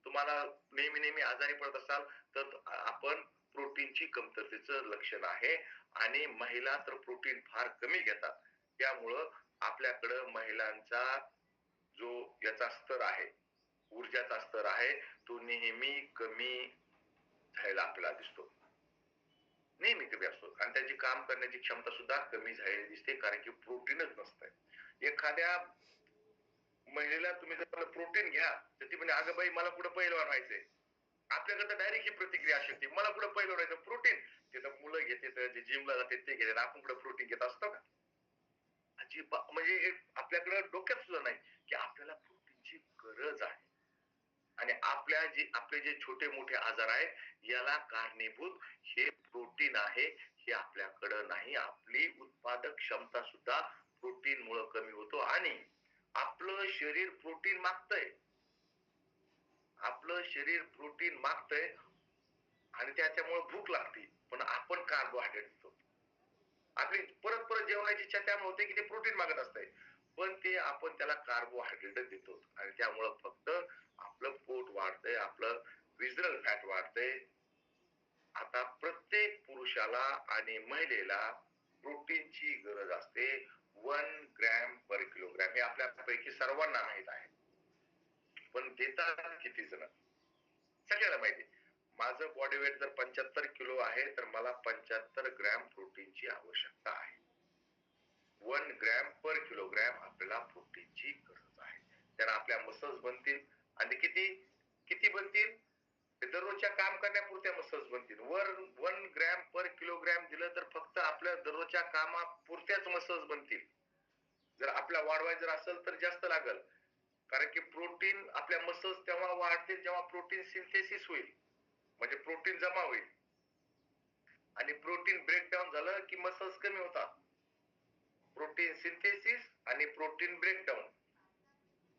तुम्हाला नेहमी आजारी पडत असाल, तर आपण प्रोटीनची कमतरतेचं लक्षण आहे. आणि महिला तर प्रोटीन फार कमी घेतात. त्यामुळं आपल्याकडं महिलांचा जो याचा स्तर आहे, ऊर्जाचा स्तर आहे, तो नेहमी कमी झालेला आपल्याला दिसतो. नेहमी कमी असतो आणि त्याची काम करण्याची क्षमता सुद्धा कमी झालेली दिसते, कारण की प्रोटीनच नसतंय. एखाद्या महिलेला तुम्ही जर प्रोटीन घ्या, तर ती म्हणजे अगं बाई मला कुठं पहिलवान व्हायचंय. आपल्याकडे डायरेक्ट ही प्रतिक्रिया असते, मला कुठं पहिलवान व्हायचं, प्रोटीन. ते तर मुलं घेते, जे जिमला जाते ते घेतात, आपण कुठं प्रोटीन घेत असतो का? अजिबात. म्हणजे हे आपल्याकडे डोक्यात सुद्धा नाही की आपल्याला प्रोटीनची गरज आहे. आणि आपले जे छोटे मोठे आजार आहेत याला कारणीभूत हे प्रोटीन आहे. हे आपल्याकडं नाही. आपली उत्पादक क्षमता सुद्धा प्रोटीन मुळे कमी होतो आणि आपलं शरीर प्रोटीन मागतंय. आपलं शरीर प्रोटीन मागतंय आणि त्याच्यामुळे भूक लागते, पण आपण कार्बोहायड्रेट देतो. आपली परत जेवणाची इच्छा त्यामुळे होते की ते प्रोटीन मागत असतंय, पण ते आपण त्याला कार्बोहायड्रेट देतो आणि त्यामुळं फक्त आपलं पोट वाढतंय, आपलं विजरल फॅट वाढतंय. आता प्रत्येक पुरुषाला आणि महिलेला प्रोटीनची गरज असते 1 ग्रॅम पर किलोग्रॅम. हे आपल्यापैकी सर्वांना माहित आहे, पण देतात किती जण? सगळ्याला माहिती. माझं बॉडी वेट जर 75 किलो आहे तर मला 75 ग्रॅम प्रोटीनची आवश्यकता आहे. 1 ग्रॅम पर किलोग्रॅम आपल्याला प्रोटीनची गरज आहे. त्यानं आपल्या मसल्स बनतील आणि किती किती बनतील? ते दररोजच्या काम करण्यापुरत्या मसल्स बनतील. 1 ग्रॅम पर किलोग्रॅम दिलं तर फक्त आपल्या दररोजच्या कामापुरत्याच मसल्स बनतील. जर आपल्या वाढवायचं असेल तर जास्त लागल, कारण की प्रोटीन आपल्या मसल्स तेव्हा वाढतील जेव्हा प्रोटीन सिंथेसिस होईल, म्हणजे प्रोटीन जमा होईल. आणि प्रोटीन ब्रेकडाऊन झालं की मसल्स कमी होतात. प्रोटीन सिंथेसिस आणि प्रोटीन ब्रेकडाऊन.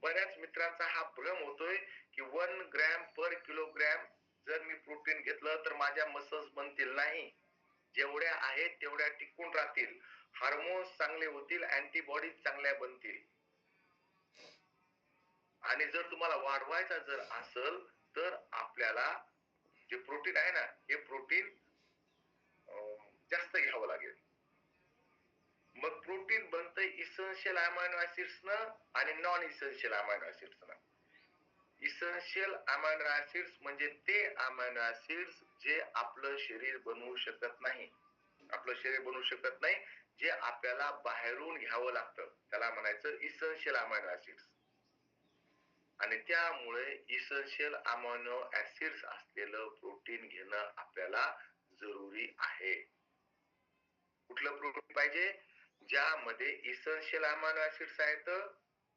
बऱ्याच मित्रांचा हा भ्रम होतोय की 1 ग्रॅम पर किलोग्रॅम जर मी प्रोटीन घेतलं तर माझ्या मसल्स बनतील. नाही, जेवढ्या आहेत तेवढ्या टिकून राहतील. हार्मोन्स चांगले होतील, अँटीबॉडीज चांगल्या बनतील. आणि जर तुम्हाला वाढवायचा जर असेल तर आपल्याला जे प्रोटीन आहे ना, हे प्रोटीन जास्त घ्यावं लागेल. मग प्रोटीन बनतंय इसेन्शियल अमायनो ऍसिड्स न आणि नॉन इसेन्शियल अमायनो ऍसिड्स न. इसेन्शियल अमायनो ऍसिड्स म्हणजे ते अमायनो ऍसिड्स जे आपलं शरीर बनवू शकत नाही. आपलं शरीर बनवू शकत नाही, जे आपल्याला बाहेरून घ्यावं लागतं, त्याला म्हणायचं इसेन्शियल अमायनो ऍसिड्स. आणि त्यामुळे इसेन्शियल अमायनो ऍसिड्स असलेलं प्रोटीन घेणं आपल्याला जरुरी आहे. कुठलं प्रोटीन पाहिजे? ज्यामध्ये इसेन्शियल अमायनो ऍसिड्स आहेत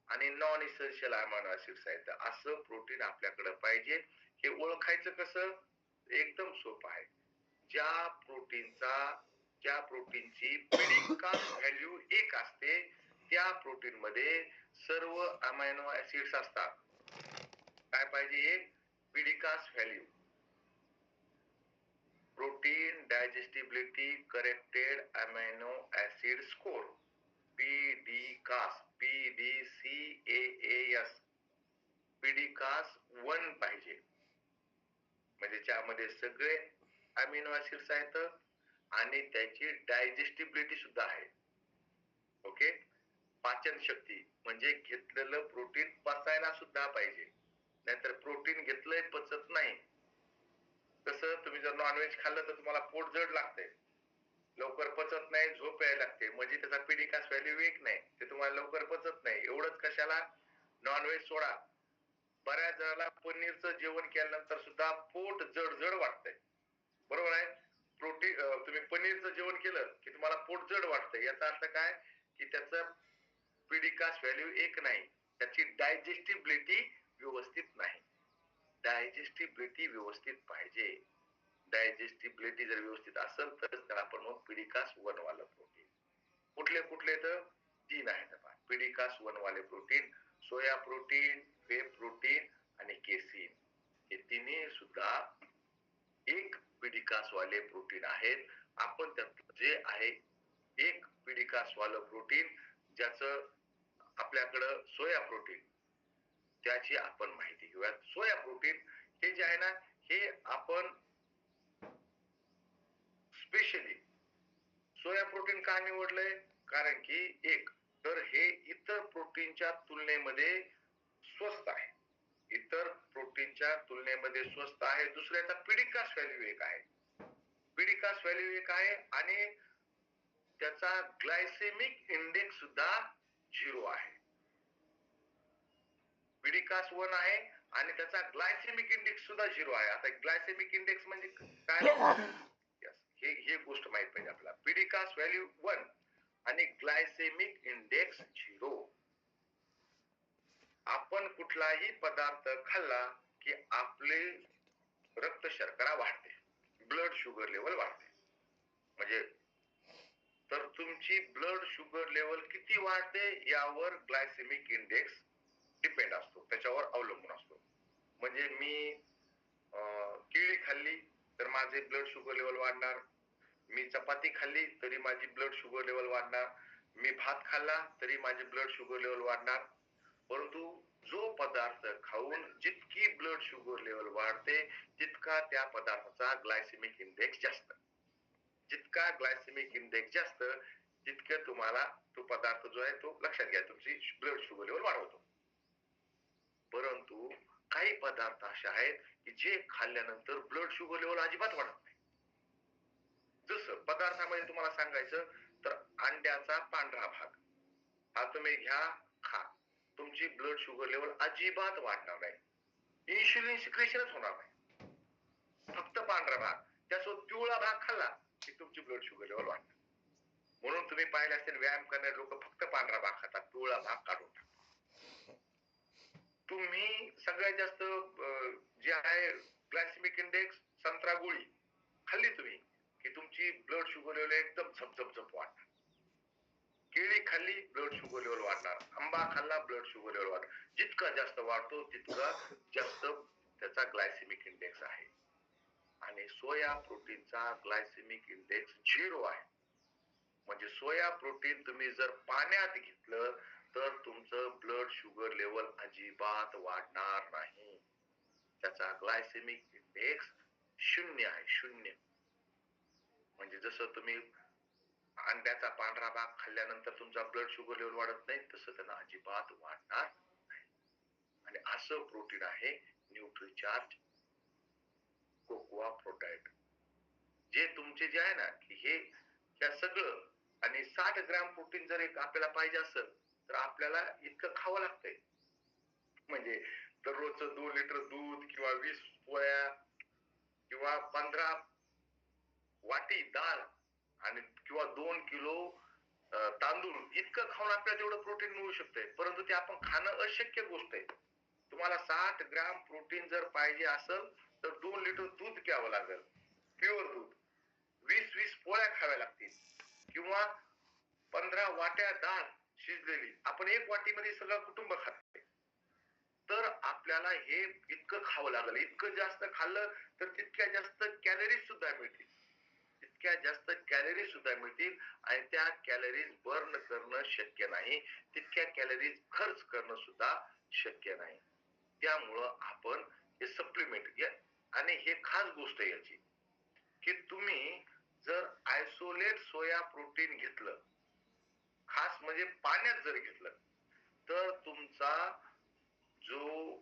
आणि नॉन इसेन्शियल अमायनो ऍसिड्स आहेत, असं प्रोटीन आपल्याकडे पाहिजे. हे ओळखायचं कसं? एकदम सोपं आहे. ज्या प्रोटीनची पिडिकास व्हॅल्यू 1 असते, त्या प्रोटीन मध्ये सर्व अमायनो ऍसिड्स असतात. काय पाहिजे? एक PDCAAS value. Protein digestibility corrected amino acid score, PDCAS, PDCAAS. PDCAS 1 पाहिजे, म्हणजे त्यामध्ये सगळे अमिनो ऍसिड्स आहेत आणि त्याची डायजेस्टिबिलिटी सुद्धा आहे. ओके. पाचन शक्ती म्हणजे घेतलेलं प्रोटीन पचायला सुद्धा पाहिजे, नाहीतर प्रोटीन घेतलंय पचत नाही. कसं? तुम्ही जर नॉनव्हेज खाल्लं तर तुम्हाला पोट जड लागते, लवकर पचत नाही, झोप यायला लागते, म्हणजे त्याचा पिडिकास व्हॅल्यू 1 नाही, ते तुम्हाला लवकर पचत नाही. एवढंच कशाला? नॉनव्हेज सोडा, बऱ्याच जणांना पनीरचं जेवण केल्यानंतर सुद्धा पोट जड वाटतंय, बरोबर आहे? प्रोटीन तुम्ही पनीरचं जेवण केलं की तुम्हाला पोट जड वाटतंय. याचा अर्थ काय? की त्याचं पिडिकास व्हॅल्यू 1 नाही, त्याची डायजेस्टिबिलिटी व्यवस्थित नाही. डायजेस्टिबिलिटी व्यवस्थित पाहिजे. डायजेस्टिबिलिटी जर व्यवस्थित असेल तर त्याला आपण मग पिडिकास 1 वालं प्रोटीन. कुठले तर 3 आहेत पिडिकास 1 वाले protein: soya protein, whey protein आणि केसीन. हे तिन्ही सुद्धा 1 पिडिकास वाले प्रोटीन आहेत. आपण त्यात जे आहे एक पिडिकास वालं प्रोटीन ज्याचं आपल्याकडं सोया प्रोटीन, त्याची आपण माहिती घेऊया. सोया प्रोटीन हे जे आहे ना, हे आपण स्पेशली सोया प्रोटीन का निवडलंय? कारण की एक तर हे इतर प्रोटीनच्या तुलनेमध्ये स्वस्त आहे. इतर प्रोटीनच्या तुलनेमध्ये स्वस्त आहे. दुसऱ्याचा पिडिकास व्हॅल्यू एक आहे. पिडिकास व्हॅल्यू एक आहे आणि त्याचा ग्लायसेमिक इंडेक्स सुद्धा 0 आहे. पिडिकास 1 आहे आणि त्याचा ग्लायसेमिक इंडेक्स सुद्धा 0 आहे. आता ग्लायसेमिक इंडेक्स म्हणजे काय? हे गोष्ट माहित पाहिजे आपल्याला. पिडिकास व्हॅल्यू 1 आणि ग्लायसेमिक इंडेक्स 0. आपण कुठलाही पदार्थ खाल्ला की आपले रक्त शर्करा वाढते, ब्लड शुगर लेवल वाढते. म्हणजे तर तुमची ब्लड शुगर लेवल किती वाढते यावर ग्लायसेमिक इंडेक्स डिपेंड असतो, त्याच्यावर अवलंबून असतो. म्हणजे मी केळी खाल्ली तर माझे ब्लड शुगर लेवल वाढणार, मी चपाती खाल्ली तरी माझी ब्लड शुगर लेवल वाढणार, मी भात खाल्ला तरी माझे ब्लड शुगर लेवल वाढणार. परंतु जो पदार्थ खाऊन जितकी ब्लड शुगर लेवल वाढते तितका त्या पदार्थाचा ग्लायसेमिक इंडेक्स जास्त. जितका ग्लायसेमिक इंडेक्स जास्त तितके तुम्हाला तो पदार्थ जो आहे तो लक्षात घ्या तुमची ब्लड शुगर लेवल वाढवतो. परंतु काही पदार्थ असे आहेत की जे खाल्ल्यानंतर ब्लड शुगर लेवल अजिबात वाढत नाही. जसं पदार्थामध्ये तुम्हाला सांगायचं तर अंड्याचा पांढरा भाग हा तुम्ही घ्या, खा, तुमची ब्लड शुगर लेवल अजिबात वाढणार नाही. इन्शुलिन सिक्रेशनच होणार नाही. फक्त पांढरा भाग, त्यासोबत पिवळा भाग खाल्ला की तुमची ब्लड शुगर लेवल वाढणार. म्हणून तुम्ही पाहिले असेल व्यायाम करणारे लोक फक्त पांढरा भाग खातात, पिवळा भाग काढून टाकतात. तुम्ही सगळ्यात जास्त जे आहे ग्लायसेमिक इंडेक्स संत्रा गोळी खाल्ली तुम्ही की तुमची ब्लड शुगर लेवल एकदम झप वाढणार. केळी खाल्ली ब्लड शुगर लेवल वाढणार, आंबा खाल्ला ब्लड शुगर लेवल वाढणार. जितका जास्त वाढतो तितका जास्त त्याचा ग्लायसेमिक इंडेक्स आहे. आणि सोया प्रोटीनचा ग्लायसेमिक इंडेक्स 0 आहे. म्हणजे सोया प्रोटीन तुम्ही जर पाण्यात घेतलं तर तुमचं ब्लड शुगर लेवल अजिबात वाढणार नाही. त्याचा ग्लायसेमिक इंडेक्स 0 आहे, 0. म्हणजे जसं तुम्ही अंड्याचा पांढरा भाग खाल्ल्यानंतर तुमचा ब्लड शुगर लेवल वाढत नाही तसं त्यांना अजिबात वाढणार नाही. आणि असं प्रोटीन आहे न्यूट्रिचार्ज कोकोआ प्रोटाइड, जे तुमचे जे आहे ना की हे सगळं. आणि 60 ग्रॅम प्रोटीन जर एक आपल्याला पाहिजे असेल तर आपल्याला इतकं खावं लागतंय. म्हणजे दररोजचं 2 लिटर दूध किंवा 20 पोळ्या किंवा 15 वाटी डाळ आणि किंवा 2 किलो तांदूळ इतकं खाऊन आपल्याला तेवढं प्रोटीन मिळू शकतंय. परंतु ते आपण खाणं अशक्य गोष्ट आहे. तुम्हाला 60 ग्रॅम प्रोटीन जर पाहिजे असेल तर 2 लिटर दूध प्यावं लागेल, प्युअर दूध. 20 पोळ्या खाव्या लागतील किंवा 15 वाट्या डाळ शिजलेली आपण एक वाटीमध्ये सगळं कुटुंब खाते. तर आपल्याला हे इतकं खावं लागेल. इतकं जास्त खाल्लं तर तितक्या जास्त कॅलरीज सुद्धा मिळतील, तितक्या जास्त कॅलरीज सुद्धा मिळतील आणि त्या कॅलरीज बर्न करणं शक्य नाही, तितक्या कॅलरीज खर्च करणं सुद्धा शक्य नाही. त्यामुळं आपण हे सप्लिमेंट घ्या. आणि हे खास गोष्ट आहे याची की तुम्ही जर आयसोलेट सोया प्रोटीन घेतलं, खास म्हणजे पाण्यात जर घेतलं तर तुमचा जो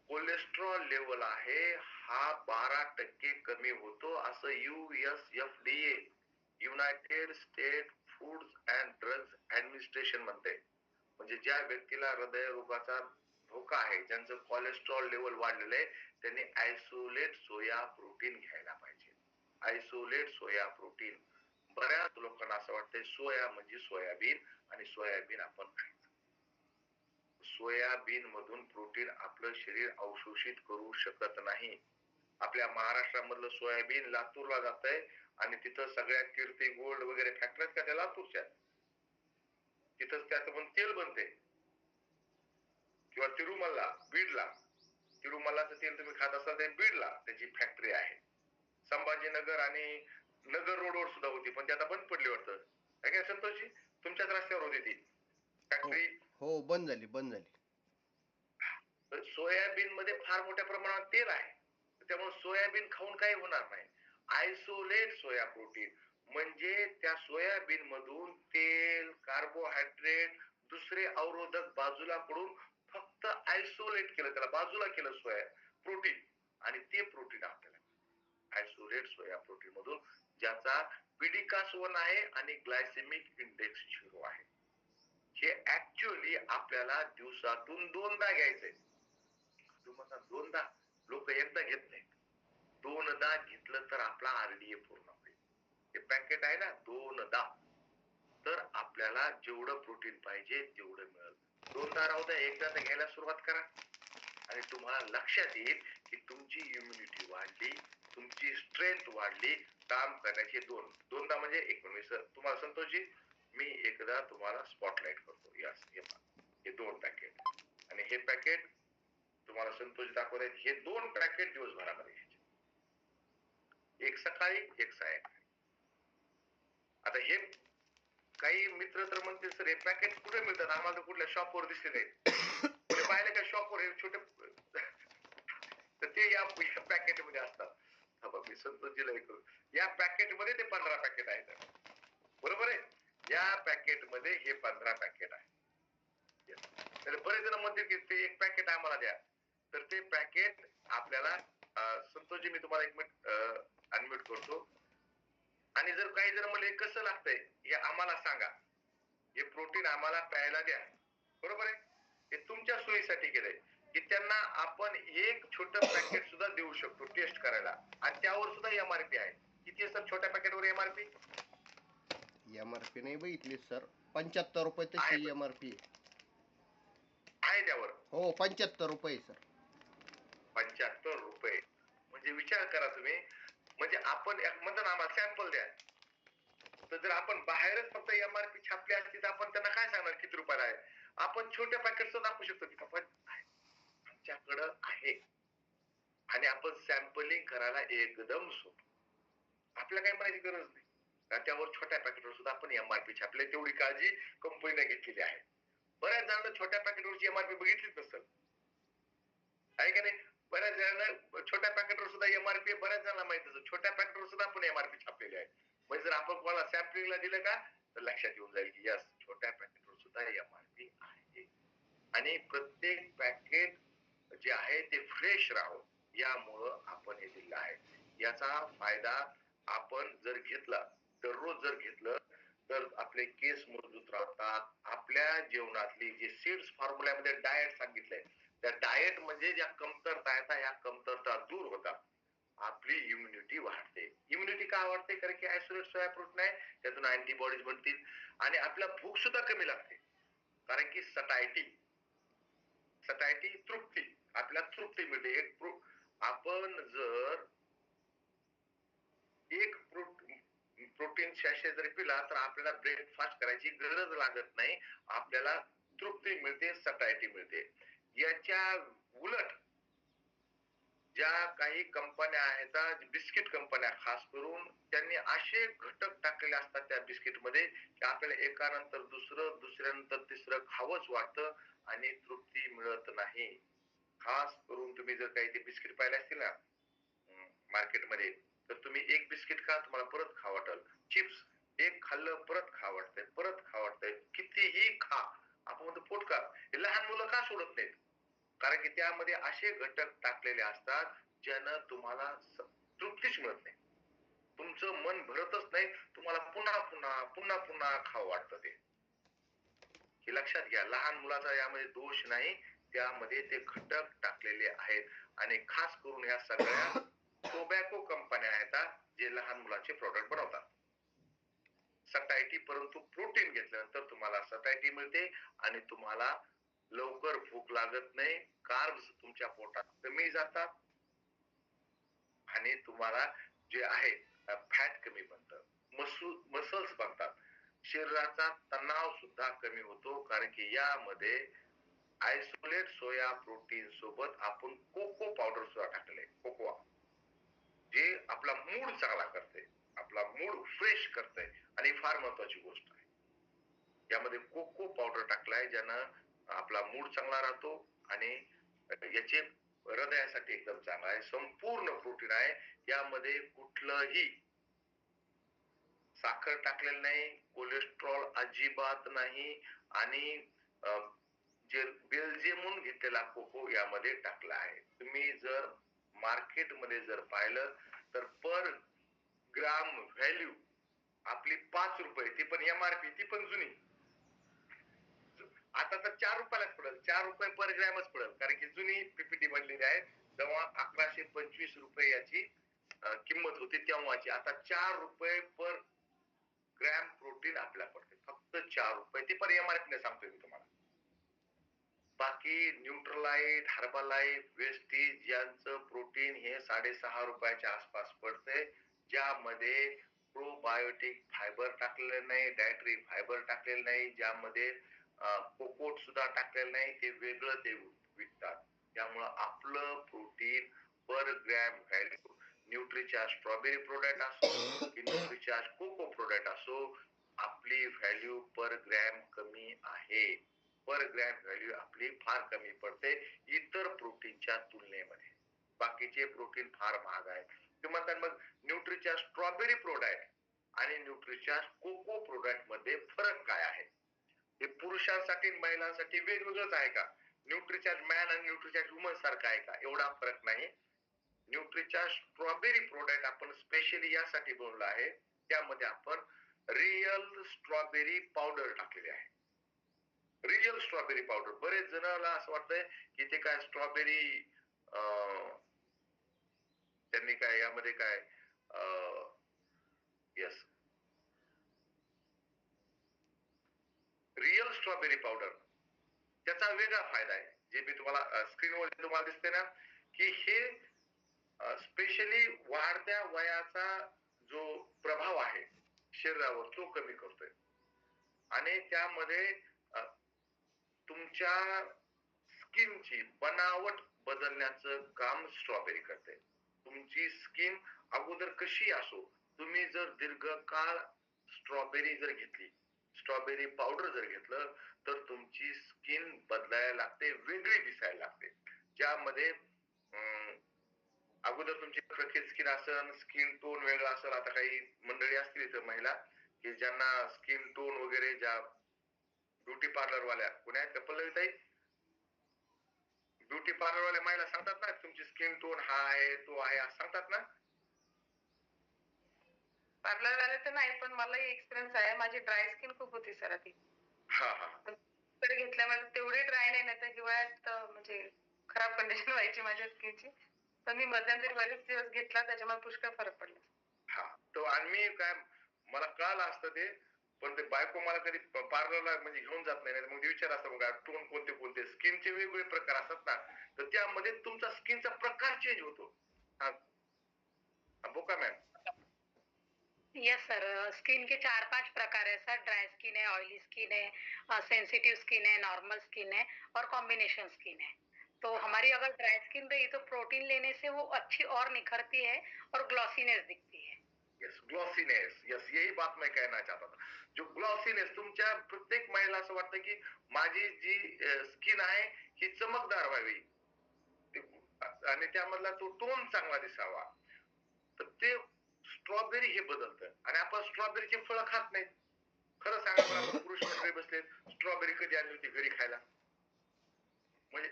कोलेस्ट्रॉल लेवल आहे हा 12% कमी होतो असं USFDA United state food and drugs administration म्हणते. म्हणजे ज्या व्यक्तीला हृदयरोगाचा धोका आहे, ज्यांचं कोलेस्ट्रॉल लेवल वाढलेलं आहे, त्यांनी आयसोलेट सोया प्रोटीन घ्यायला पाहिजे. Isolate soya protein. बऱ्याच लोकांना असं वाटतंय सोया म्हणजे सोयाबीन आणि सोयाबीन आपण खायचं. सोयाबीन मधून प्रोटीन आपलं शरीर अवशोषित करू शकत नाही. आपल्या महाराष्ट्रामधलं सोयाबीन लातूरला जातंय आणि तिथं सगळ्या कीर्ती गोल्ड वगैरे फॅक्टरीज का त्या लातूरच्या, तिथंच त्याचं पण तेल बनते. किंवा तिरुमला, बीडला, तिरुमलाचं तेल तुम्ही खात असाल ते बीडला त्याची फॅक्टरी आहे. संभाजीनगर आणि नगर रोडवर सुद्धा होती, पण ती आता बंद पडली वाटतं. आहे का संतोषजी? तुमच्याच रस्त्यावर होती ती हो फॅक्टरी. हो, बंद झाली बंद झाली. सोयाबीन मध्ये फार मोठ्या प्रमाणात तेल आहे, त्यामुळे सोयाबीन खाऊन काही होणार नाही. आयसोलेट सोया प्रोटीन म्हणजे त्या सोयाबीन मधून तेल, कार्बोहायड्रेट, दुसरे अवरोधक बाजूला पडून फक्त आयसोलेट केलं, त्याला बाजूला केलं सोया प्रोटीन, आणि ते प्रोटीन आपल्याला आयसोलेट सोया प्रोटीन मधून, ज्याचा पिडिकास-1 आहे आणि ग्लायसेमिक इंडेक्स 0 आहे. हे ऍक्च्युअली आपल्याला दिवसातून 2दा घ्यायचंय. तुम्हाला 2दा, लोक एकदा घेत नाही, 2दा घेतलं तर आपला आरडीए पूर्ण होईल. हे पॅकेट आहे ना, 2दा, तर आपल्याला जेवढं प्रोटीन पाहिजे तेवढं मिळेल. 2दा राहू द्या, एकदा तर घ्यायला सुरुवात करा आणि तुम्हाला लक्षात येईल की तुमची इम्युनिटी वाढली, तुमची स्ट्रेंथ वाढली, काम करण्याचे 2दा म्हणजे एक मिनिट तुम्हाला संतोषजी, मी एकदा तुम्हाला स्पॉटलाइट करतो. यस, हे 2 पॅकेट आणि हे पॅकेट तुम्हाला संतोष दाखवत आहेत. हे 2 पॅकेट दिवसभरामध्ये घ्यायचे, एक सकाळी एक सायंकाळी. आता हे काही मित्र तर म्हणतील सर हे पॅकेट कुठे मिळतात, आम्हाला तर कुठल्या शॉपवर दिसले नाहीत. कुठे पाहिलं का शॉपवर हे छोटे, तर ते या पॅकेट मध्ये असतात. मी संतोषजीला या पॅकेट मध्ये ते 15 पॅकेट आहेत, बरोबर आहे. या पॅकेट मध्ये हे 15 पॅकेट आहे. तर बरेच जण म्हणतील की ते एक पॅकेट आम्हाला द्या, तर ते पॅकेट आपल्याला संतोषजी मी तुम्हाला एक मिनिट अनम्यूट करतो. आणि जर काही जण म्हणले कसं लागतंय हे आम्हाला सांगा, हे प्रोटीन आम्हाला प्यायला द्या, बरोबर आहे. हे तुमच्या सोयीसाठी केलंय की त्यांना आपण एक छोटं पॅकेट सुद्धा देऊ शकतो टेस्ट करायला, आणि त्यावर सुद्धा एमआरपी आहे. किती आहे सर छोट्या पॅकेटवर एमआरपी? एमआरपी नाही बघितली सर, 75 रुपये तशी एमआरपी आहे त्यावर. हो 75 रुपये सर. 75 रुपये म्हणजे विचार करा तुम्ही, म्हणजे आपण म्हणतो ना आम्हाला सॅम्पल द्या, तर जर आपण बाहेरच फक्त एमआरपी छापली असती तर आपण त्यांना काय सांगणार किती रुपयाला आहे. आपण छोट्या पॅकेटचं दाखवू शकतो की आपण आमच्याकडं आहे, आणि आपण सॅम्पलिंग करायला एकदम सोपं. आपल्याला काही म्हणायची गरज नाही, त्याच्यावर छोट्या पॅकेटवर सुद्धा आपण एमआरपी छापले, तेवढी काळजी कंपनीने घेतलेली आहे. बऱ्याच जणांना छोट्या पॅकेटवरची एमआरपी बघितलीच नसेल, आहे का नाही. बऱ्याच जणांना छोट्या पॅकेटवर सुद्धा एमआरपी, बऱ्याच जणांना माहित असेल छोट्या पॅकेटवर सुद्धा आपण एमआरपी छापलेली आहे. म्हणजे जर आपण कोणाला सॅम्पलिंगला दिलं का तर लक्षात येऊन जाईल की यस छोट्या पॅकेटवर सुद्धा एमआरपी आहे. आणि प्रत्येक पॅकेट जे आहे ते फ्रेश राहावं यामुळं आपण हे दिलं आहे. याचा फायदा आपण जर घेतला, दररोज जर घेतलं तर आपले केस मजबूत राहतात. आपल्या जेवणातली जे सीड्स फॉर्म्युल्यामध्ये डाएट सांगितलंय, त्या डाएट म्हणजे ज्या कमतरता आहेत या कमतरता दूर होतात, आपली इम्युनिटी वाढते. इम्युनिटी का वाढते? कारण की आयसोलेट सोया प्रोटीन आहे, त्यातून अँटीबॉडीज बनतील आणि आपल्याला भूक सुद्धा कमी लागते. कारण की सटायटी तृप्ती, आपल्याला तृप्ती मिळते. आपण जर एक प्रोटीन सॅशे जरी पिला तर आपल्याला ब्रेकफास्ट करायची गरज लागत नाही, आपल्याला तृप्ती मिळते, सटायटी मिळते. याच्या उलट ज्या काही कंपन्या आहेत, बिस्किट कंपन्या खास करून, त्यांनी असे घटक टाकलेले असतात त्या बिस्किट मध्ये की आपल्याला एकानंतर दुसरं, दुसऱ्यानंतर तिसरं खावंच वाटतं आणि तृप्ती मिळत नाही. खास करून तुम्ही जर काही ते बिस्किट पाहिले असतील ना मार्केटमध्ये, तर तुम्ही एक बिस्किट खा तुम्हाला परत खा वाटल. चिप्स एक खाल्लं परत खा वाटतंय, परत खा वाटतंय, कितीही खा. आपण म्हणतो पोट का, हे लहान मुलं का सोडत नाहीत? कारण की त्यामध्ये असे घटक टाकलेले असतात ज्यानं तुम्हाला तृप्तीच मिळत नाही, तुमचं मन भरतच नाही, तुम्हाला पुन्हा पुन्हा पुन्हा पुन्हा खावं वाटतं. ते हे लक्षात घ्या, लहान मुलाचा यामध्ये दोष नाही, त्यामध्ये ते घटक टाकलेले आहेत. आणि खास करून ह्या सगळ्या टोबॅको कंपन्या आहेत जे लहान मुलाचे प्रोडक्ट बनवतात. सटायटी, परंतु प्रोटीन घेतल्यानंतर तुम्हाला सटायटी मिळते आणि तुम्हाला लवकर भूक लागत नाही, कार्ब्स तुमच्या पोटात कमी जातात आणि तुम्हाला जे आहे फॅट कमी बनतं, मसल्स बनतात, शरीराचा तणाव सुद्धा कमी होतो. कारण की यामध्ये आयसोलेट सोया प्रोटीन सोबत आपण कोको पावडर सुद्धा टाकले, कोकोआ. जे आपला मूड चांगला करते, आपला मूड फ्रेश करते आणि फार महत्वाची गोष्ट आहे. यामध्ये कोको पावडर टाकलाय ज्यानं आपला मूड चांगला राहतो आणि याचे हृदयासाठी एकदम चांगला आहे. संपूर्ण प्रोटीन आहे यामध्ये. कुठलंही साखर टाकलेलं नाही, कोलेस्ट्रॉल अजिबात नाही आणि जे बेल्जियमहून घेतलेला कोको यामध्ये टाकला आहे. तुम्ही जर मार्केटमध्ये जर पाहिलं तर पर ग्राम व्हॅल्यू आपली 5 रुपये, ती पण एमआरपी, ती पण जुनी. आता तर 4 रुपयालाच पडेल, 4 रुपये पर ग्रॅमच पडेल, कारण की जुनी पीपीटी बनलेली आहे. तेव्हा 1125 रुपये याची किंमत होती तेव्हाची. आता 4 रुपये पर ग्रॅम प्रोटीन आपल्या पडते, फक्त 4 रुपये, ती पण एमआरपी ने सांगतोय मी तुम्हाला. बाकी न्यूट्रलाइट, हर्बालाइट, वेस्टीज यांचं प्रोटीन हे 6.5 रुपयाच्या आसपास पडते, ज्यामध्ये प्रोबायोटिक फायबर टाकलेलं नाही, डायटरी फायबर टाकलेलं नाही, ज्यामध्ये कोकोट सुद्धा टाकलेलं नाही, ते वेगळं ते विकतात. त्यामुळं आपलं प्रोटीन पर gram value Nutricharge strawberry product असो की न्यूट्रीचार्ज कोको प्रोडक्ट असो, आपली व्हॅल्यू पर ग्रॅम कमी आहे. पर ग्रॅम व्हॅल्यू आपली फार कमी पडते इतर प्रोटीनच्या तुलनेमध्ये. बाकीचे प्रोटीन फार महाग आहे. ते म्हणतात मग न्यूट्रीचार्ज स्ट्रॉबेरी प्रोडक्ट आणि न्यूट्रीचार्ज कोको प्रोडक्ट मध्ये फरक काय आहे? हे पुरुषांसाठी महिलांसाठी वेगवेगळंच आहे का? न्यूट्रीचार्ज मॅन आणि न्यूट्रीचार्ज वुमन सारखा आहे का? एवढा फरक नाही. न्यूट्रीचार्ज स्ट्रॉबेरी प्रोडक्ट आपण स्पेशली यासाठी बनवलं आहे, त्यामध्ये आपण रिअल स्ट्रॉबेरी पावडर टाकलेली आहे. Real strawberry powder. बरेच जणांना असं वाटतंय की ते काय स्ट्रॉबेरी त्यांनी काय यामध्ये काय यस, रिअल स्ट्रॉबेरी पावडर त्याचा वेगळा फायदा आहे. जे मी तुम्हाला स्क्रीनवर तुम्हाला दिसते ना, की हे स्पेशली वाढत्या वयाचा जो प्रभाव आहे शरीरावर तो कमी करतोय आणि त्यामध्ये तुमच्या स्किनची बनावट बदलण्याचं काम स्ट्रॉबेरी करते. तुमची स्किन अगोदर कशी असो, तुम्ही जर दीर्घकाळ स्ट्रॉबेरी जर घेतली, स्ट्रॉबेरी पावडर जर घेतलं, तर तुमची स्किन बदलायला लागते, वेगळी दिसायला लागते. ज्यामध्ये अगोदर तुमची प्रखित स्किन असेल, स्किन टोन वेगळा असेल. आता काही मंडळी असतील इथं महिला की ज्यांना स्किन टोन वगैरे, ज्या ब्युटी पार्लर वाल्या कोण्या आहेत पल्लवीताई, ब्युटी पार्लर वाल्या महिला सांगतात ना तुमची स्किन टोन हा आहे तो आहे असं सांगतात ना. पार्लर वाले तर नाही, पण मला एक्सपिरियन्स आहे. माझी ड्राय स्किन खूप होती सर आधी. हा हा. तर घेतल्यामुळे तेवढी ड्राय नाही, ना तर हिवाळ्यात म्हणजे खराब कंडिशन व्हायची माझ्या स्किनची. तर मी मध्यंतरी बरेच दिवस घेतला, त्याच्यामुळे पुष्कळ फरक पडला. हा तो आणि मी काय मला कळलं असतं ते, पण ते बायको मला कधी पार्लरला म्हणजे घेऊन जात नाही. मग विचार असतो बघा टोन कोणते कोणते, स्किनचे वेगवेगळे प्रकार असतात ना, तर त्यामध्ये तुमचा स्किनचा प्रकार चेंज होतो. हा बोका मॅम. यस सर, स्किन के 4-5 प्रकार है सर. ड्राई स्किन है, ऑयली स्किन है, सेंसिटिव स्किन है, नॉर्मल स्किन है और कॉम्बिनेशन स्किन है. तो हमारी अगर ड्राई स्किन रही तो प्रोटीन लेने से वो अच्छी और निखरती है और ग्लॉसीनेस दिखती है. Yes, glossiness. यस, यही बात मैं कहना चाहता था. जो ग्लॉसीनेस तुमच्या प्रत्येक महिला असं वाटतं की माझी जी स्किन आहे ही चमकदार व्हावी आणि त्यामधला तो टोन चांगला दिसावा, तर ते स्ट्रॉबेरी हे बदलतं. आणि आपण स्ट्रॉबेरीचे फळ खात नाहीत. खरं सांगा बरं, आपण पुरुष मंडळी बसले, स्ट्रॉबेरी कधी आणली होती घरी खायला? म्हणजे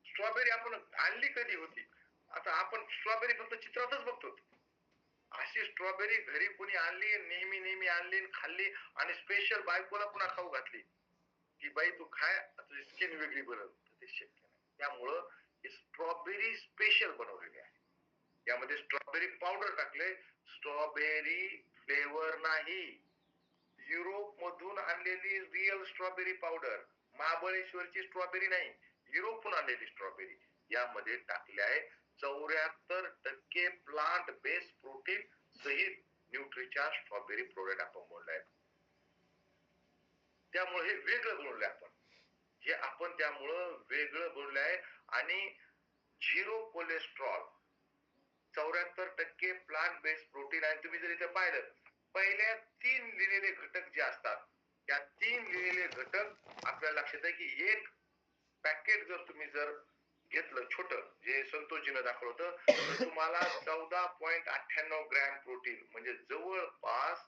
स्ट्रॉबेरी आपण आणली कधी होती? आता आपण स्ट्रॉबेरी फक्त चित्रातच बघतो. अशी स्ट्रॉबेरी घरी कोणी आणली, नेहमी नेहमी आणली खाल्ली आणि स्पेशल बायकोला पुन्हा खाऊ घातली की बाई तू खाय, तुझी स्किन वेगळी बनल, ते शक्य नाही. त्यामुळं स्ट्रॉबेरी स्पेशल बनवलेली आहे. यामध्ये स्ट्रॉबेरी पावडर टाकले, स्ट्रॉबेरी फ्लेवर नाही. युरोप मधून आणलेली रिअल स्ट्रॉबेरी पावडर, महाबळेश्वरची स्ट्रॉबेरी नाही, युरोपहून आणलेली स्ट्रॉबेरी यामध्ये टाकले आहे. 74% प्लांट बेस्ड प्रोटीन सहित न्यूट्रीचार्ज स्ट्रॉबेरी प्रोडक्ट आपण बोललाय. त्यामुळे हे वेगळं बोललोय आपण. हे आपण त्यामुळं वेगळं बोललोय आणि zero cholesterol 74% plant based protein आहे. तुम्ही जर इथे पाहिलं पहिल्या 3 लिहिलेले घटक जे असतात त्या 3 लिहिलेले घटक आपल्याला लक्षात आहे की एक पॅकेट जर तुम्ही जर घेतलं छोट जे संतोषजीनं दाखवलं होतं तर तुम्हाला 14.98 ग्रॅम प्रोटीन म्हणजे जवळपास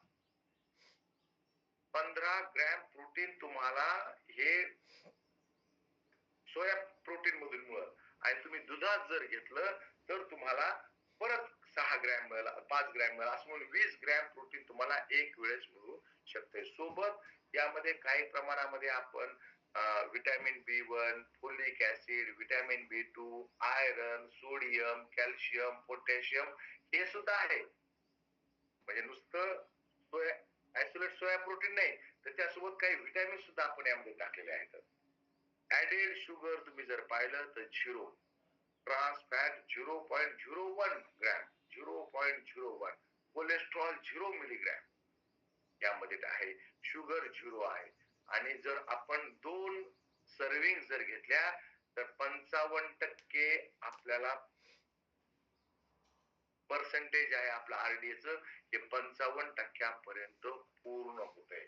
15 ग्रॅम प्रोटीन तुम्हाला हे सोया प्रोटीन मधून मिळत आणि तुम्ही दुधात जर घेतलं तर तुम्हाला परत 6 ग्रॅम मिळाला 5 ग्रॅम मिळाला असं म्हणून 20 ग्रॅम प्रोटीन तुम्हाला एक वेळेस मिळू शकते. सोबत यामध्ये काही प्रमाणामध्ये आपण vitamin B1, folic acid, vitamin B2, iron, sodium, calcium, potassium हे सुद्धा आहे. म्हणजे नुसतं सोया आयसोलेट सोया प्रोटीन नाही तर त्यासोबत काही विटॅमिन सुद्धा आपण यामध्ये टाकलेले आहेत. ऍडेड शुगर तुम्ही जर पाहिलं तर 0, trans fat 0.01 gram, 0.01, cholesterol 0 milligram यामध्ये आहे. शुगर 0 आहे. आणि जर आपण 2 सर्विंग जर घेतल्या तर 55% आपल्याला पर्सेंटेज आहे आपलं RDA चं हे 55% पर्यंत पूर्ण होत आहे.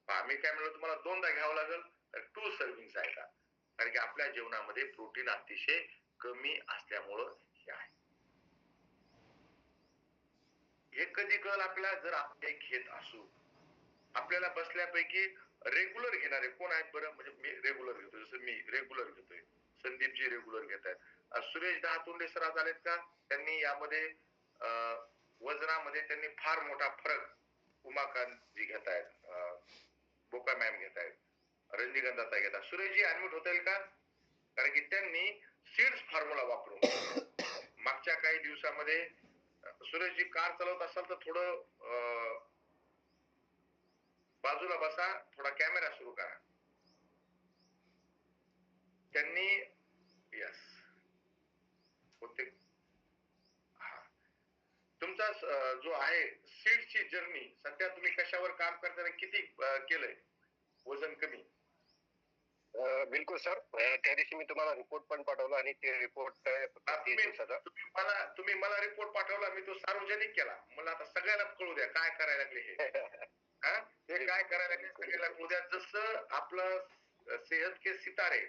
आम्ही काय म्हणलं तुम्हाला 2दा घ्यावं लागेल तर 2 सर्विंग आहे का कारण की आपल्या जेवणामध्ये प्रोटीन अतिशय कमी असल्यामुळं हे आहे. हे कधी कळलं आपल्याला जर आपण एक घेत असू आपल्याला बसल्यापैकी रेग्युलर घेणारे कोण आहेत बरं म्हणजे मी रेग्युलर घेतो जसं मी रेग्युलर घेतोय संदीपजी रेग्युलर घेत आहेत सुरेश दहातोंडे सर आज आलेत का त्यांनी यामध्ये वजनामध्ये त्यांनी फार मोठा फरक उमाकांत जी घेत आहेत बोका मॅम घेत आहेत रंजनीगंधा घेतात सुरेशजी अॅडमिट होता येईल का कारण की त्यांनी सीड्स फॉर्म्युला वापरून मागच्या काही दिवसामध्ये सुरेशजी कार चालवत असाल तर थोडं बाजूला बसा थोडा कॅमेरा सुरू करा. त्यांनी यस होते तुमचा जो आहे सीडची जर्नी सध्या तुम्ही कशावर काम करताना किती केलंय वजन कमी? बिलकुल सर त्या दिवशी मी तुम्हाला रिपोर्ट पण पाठवला आणि ते रिपोर्ट तुम्ही मला रिपोर्ट पाठवला मी तो सार्वजनिक केला मला आता सगळ्याला कळू द्या काय करायला लागले हे हे काय करायला लागले सगळ्याला कळू द्या. जसं आपलं सेहत के सितारे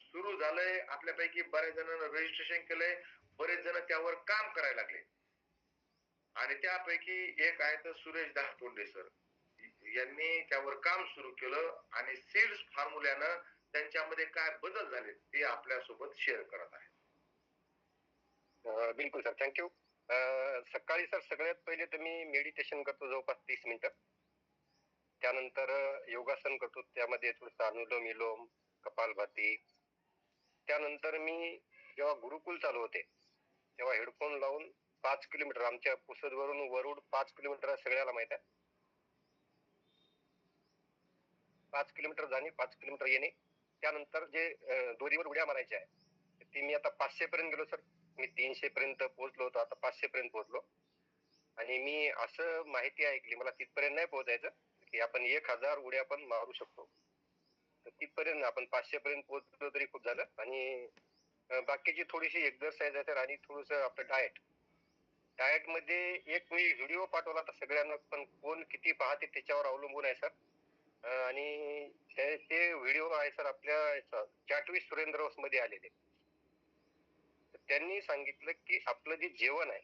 सुरू झालंय आपल्यापैकी बऱ्याच जणांना रजिस्ट्रेशन केलंय बरेच जण त्यावर काम करायला लागले आणि त्यापैकी एक आहे तर सुरेश दहातोंडे सर यांनी त्यावर काम सुरू केलं आणि सीड्स फॉर्म्युल्यानं त्यांच्यामध्ये काय बदल झाले ते आपल्या सोबत शेअर करत आहे. बिलकुल सर थँक्यू. सकाळी सर सगळ्यात पहिले तर मी मेडिटेशन करतो जवळपास 30 मिनिटं त्यानंतर योगासन करतो त्यामध्ये थोडंसं अनुलोम विलोम कपालभाती त्यानंतर मी जेव्हा गुरुकुल चालू होते तेव्हा हेडफोन लावून 5 किलोमीटर आमच्या पुसदवरून वरुड 5 किलोमीटर सगळ्याला माहित आहे 5 किलोमीटर जाणे 5 किलोमीटर येणे त्यानंतर जे दोरीवर उड्या मारायच्या आहे ती मी आता 500 पर्यंत गेलो सर मी 300 पर्यंत पोहोचलो होतो आता 500 पर्यंत पोहोचलो आणि मी असं माहिती ऐकली मला तिथपर्यंत नाही पोहोचायचं की आपण 1000 उड्या पण मारू शकतो तर तिथपर्यंत आपण 500 पर्यंत पोहोचलो तरी खूप झालं आणि बाकीची थोडीशी एक्सरसाइज आहे सर आणि थोडस आपलं डाएट मध्ये एक मी व्हिडिओ पाठवला तर सगळ्यांना पण कोण किती पाहते त्याच्यावर अवलंबून आहे सर आणि ते व्हिडिओ आहे सर आपल्या चाटवी सुरेंद्र मध्ये आलेले त्यांनी सांगितलं की आपलं जे जेवण आहे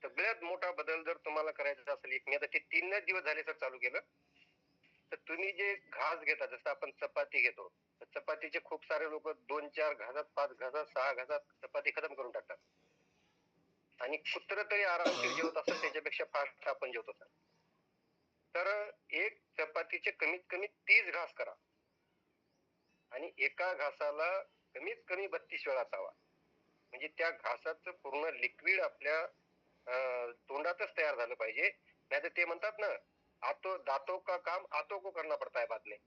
सगळ्यात मोठा बदल जर तुम्हाला करायचा असेल मी आता ते 3 दिवस झाले सर चालू केलं तर तुम्ही जे घास घेता जसं आपण चपाती घेतो तर चपातीचे खूप सारे लोक 2-4 घासात 5 घासात 6 घासात चपाती खतम करून टाकतात आणि कुत्र तरी आरामशीर जेवत असेल त्याच्यापेक्षा फास्ट आपण जेवतो सर तर एक चपातीचे कमीत कमी 30 घास करा आणि एका घासाला कमीत कमी 32 वेळा चावा म्हणजे त्या घासाचं पूर्ण लिक्विड आपल्या तोंडातच तयार झालं पाहिजे नाहीतर ते म्हणतात ना दातों का काम आतों को करना पडता है बाद में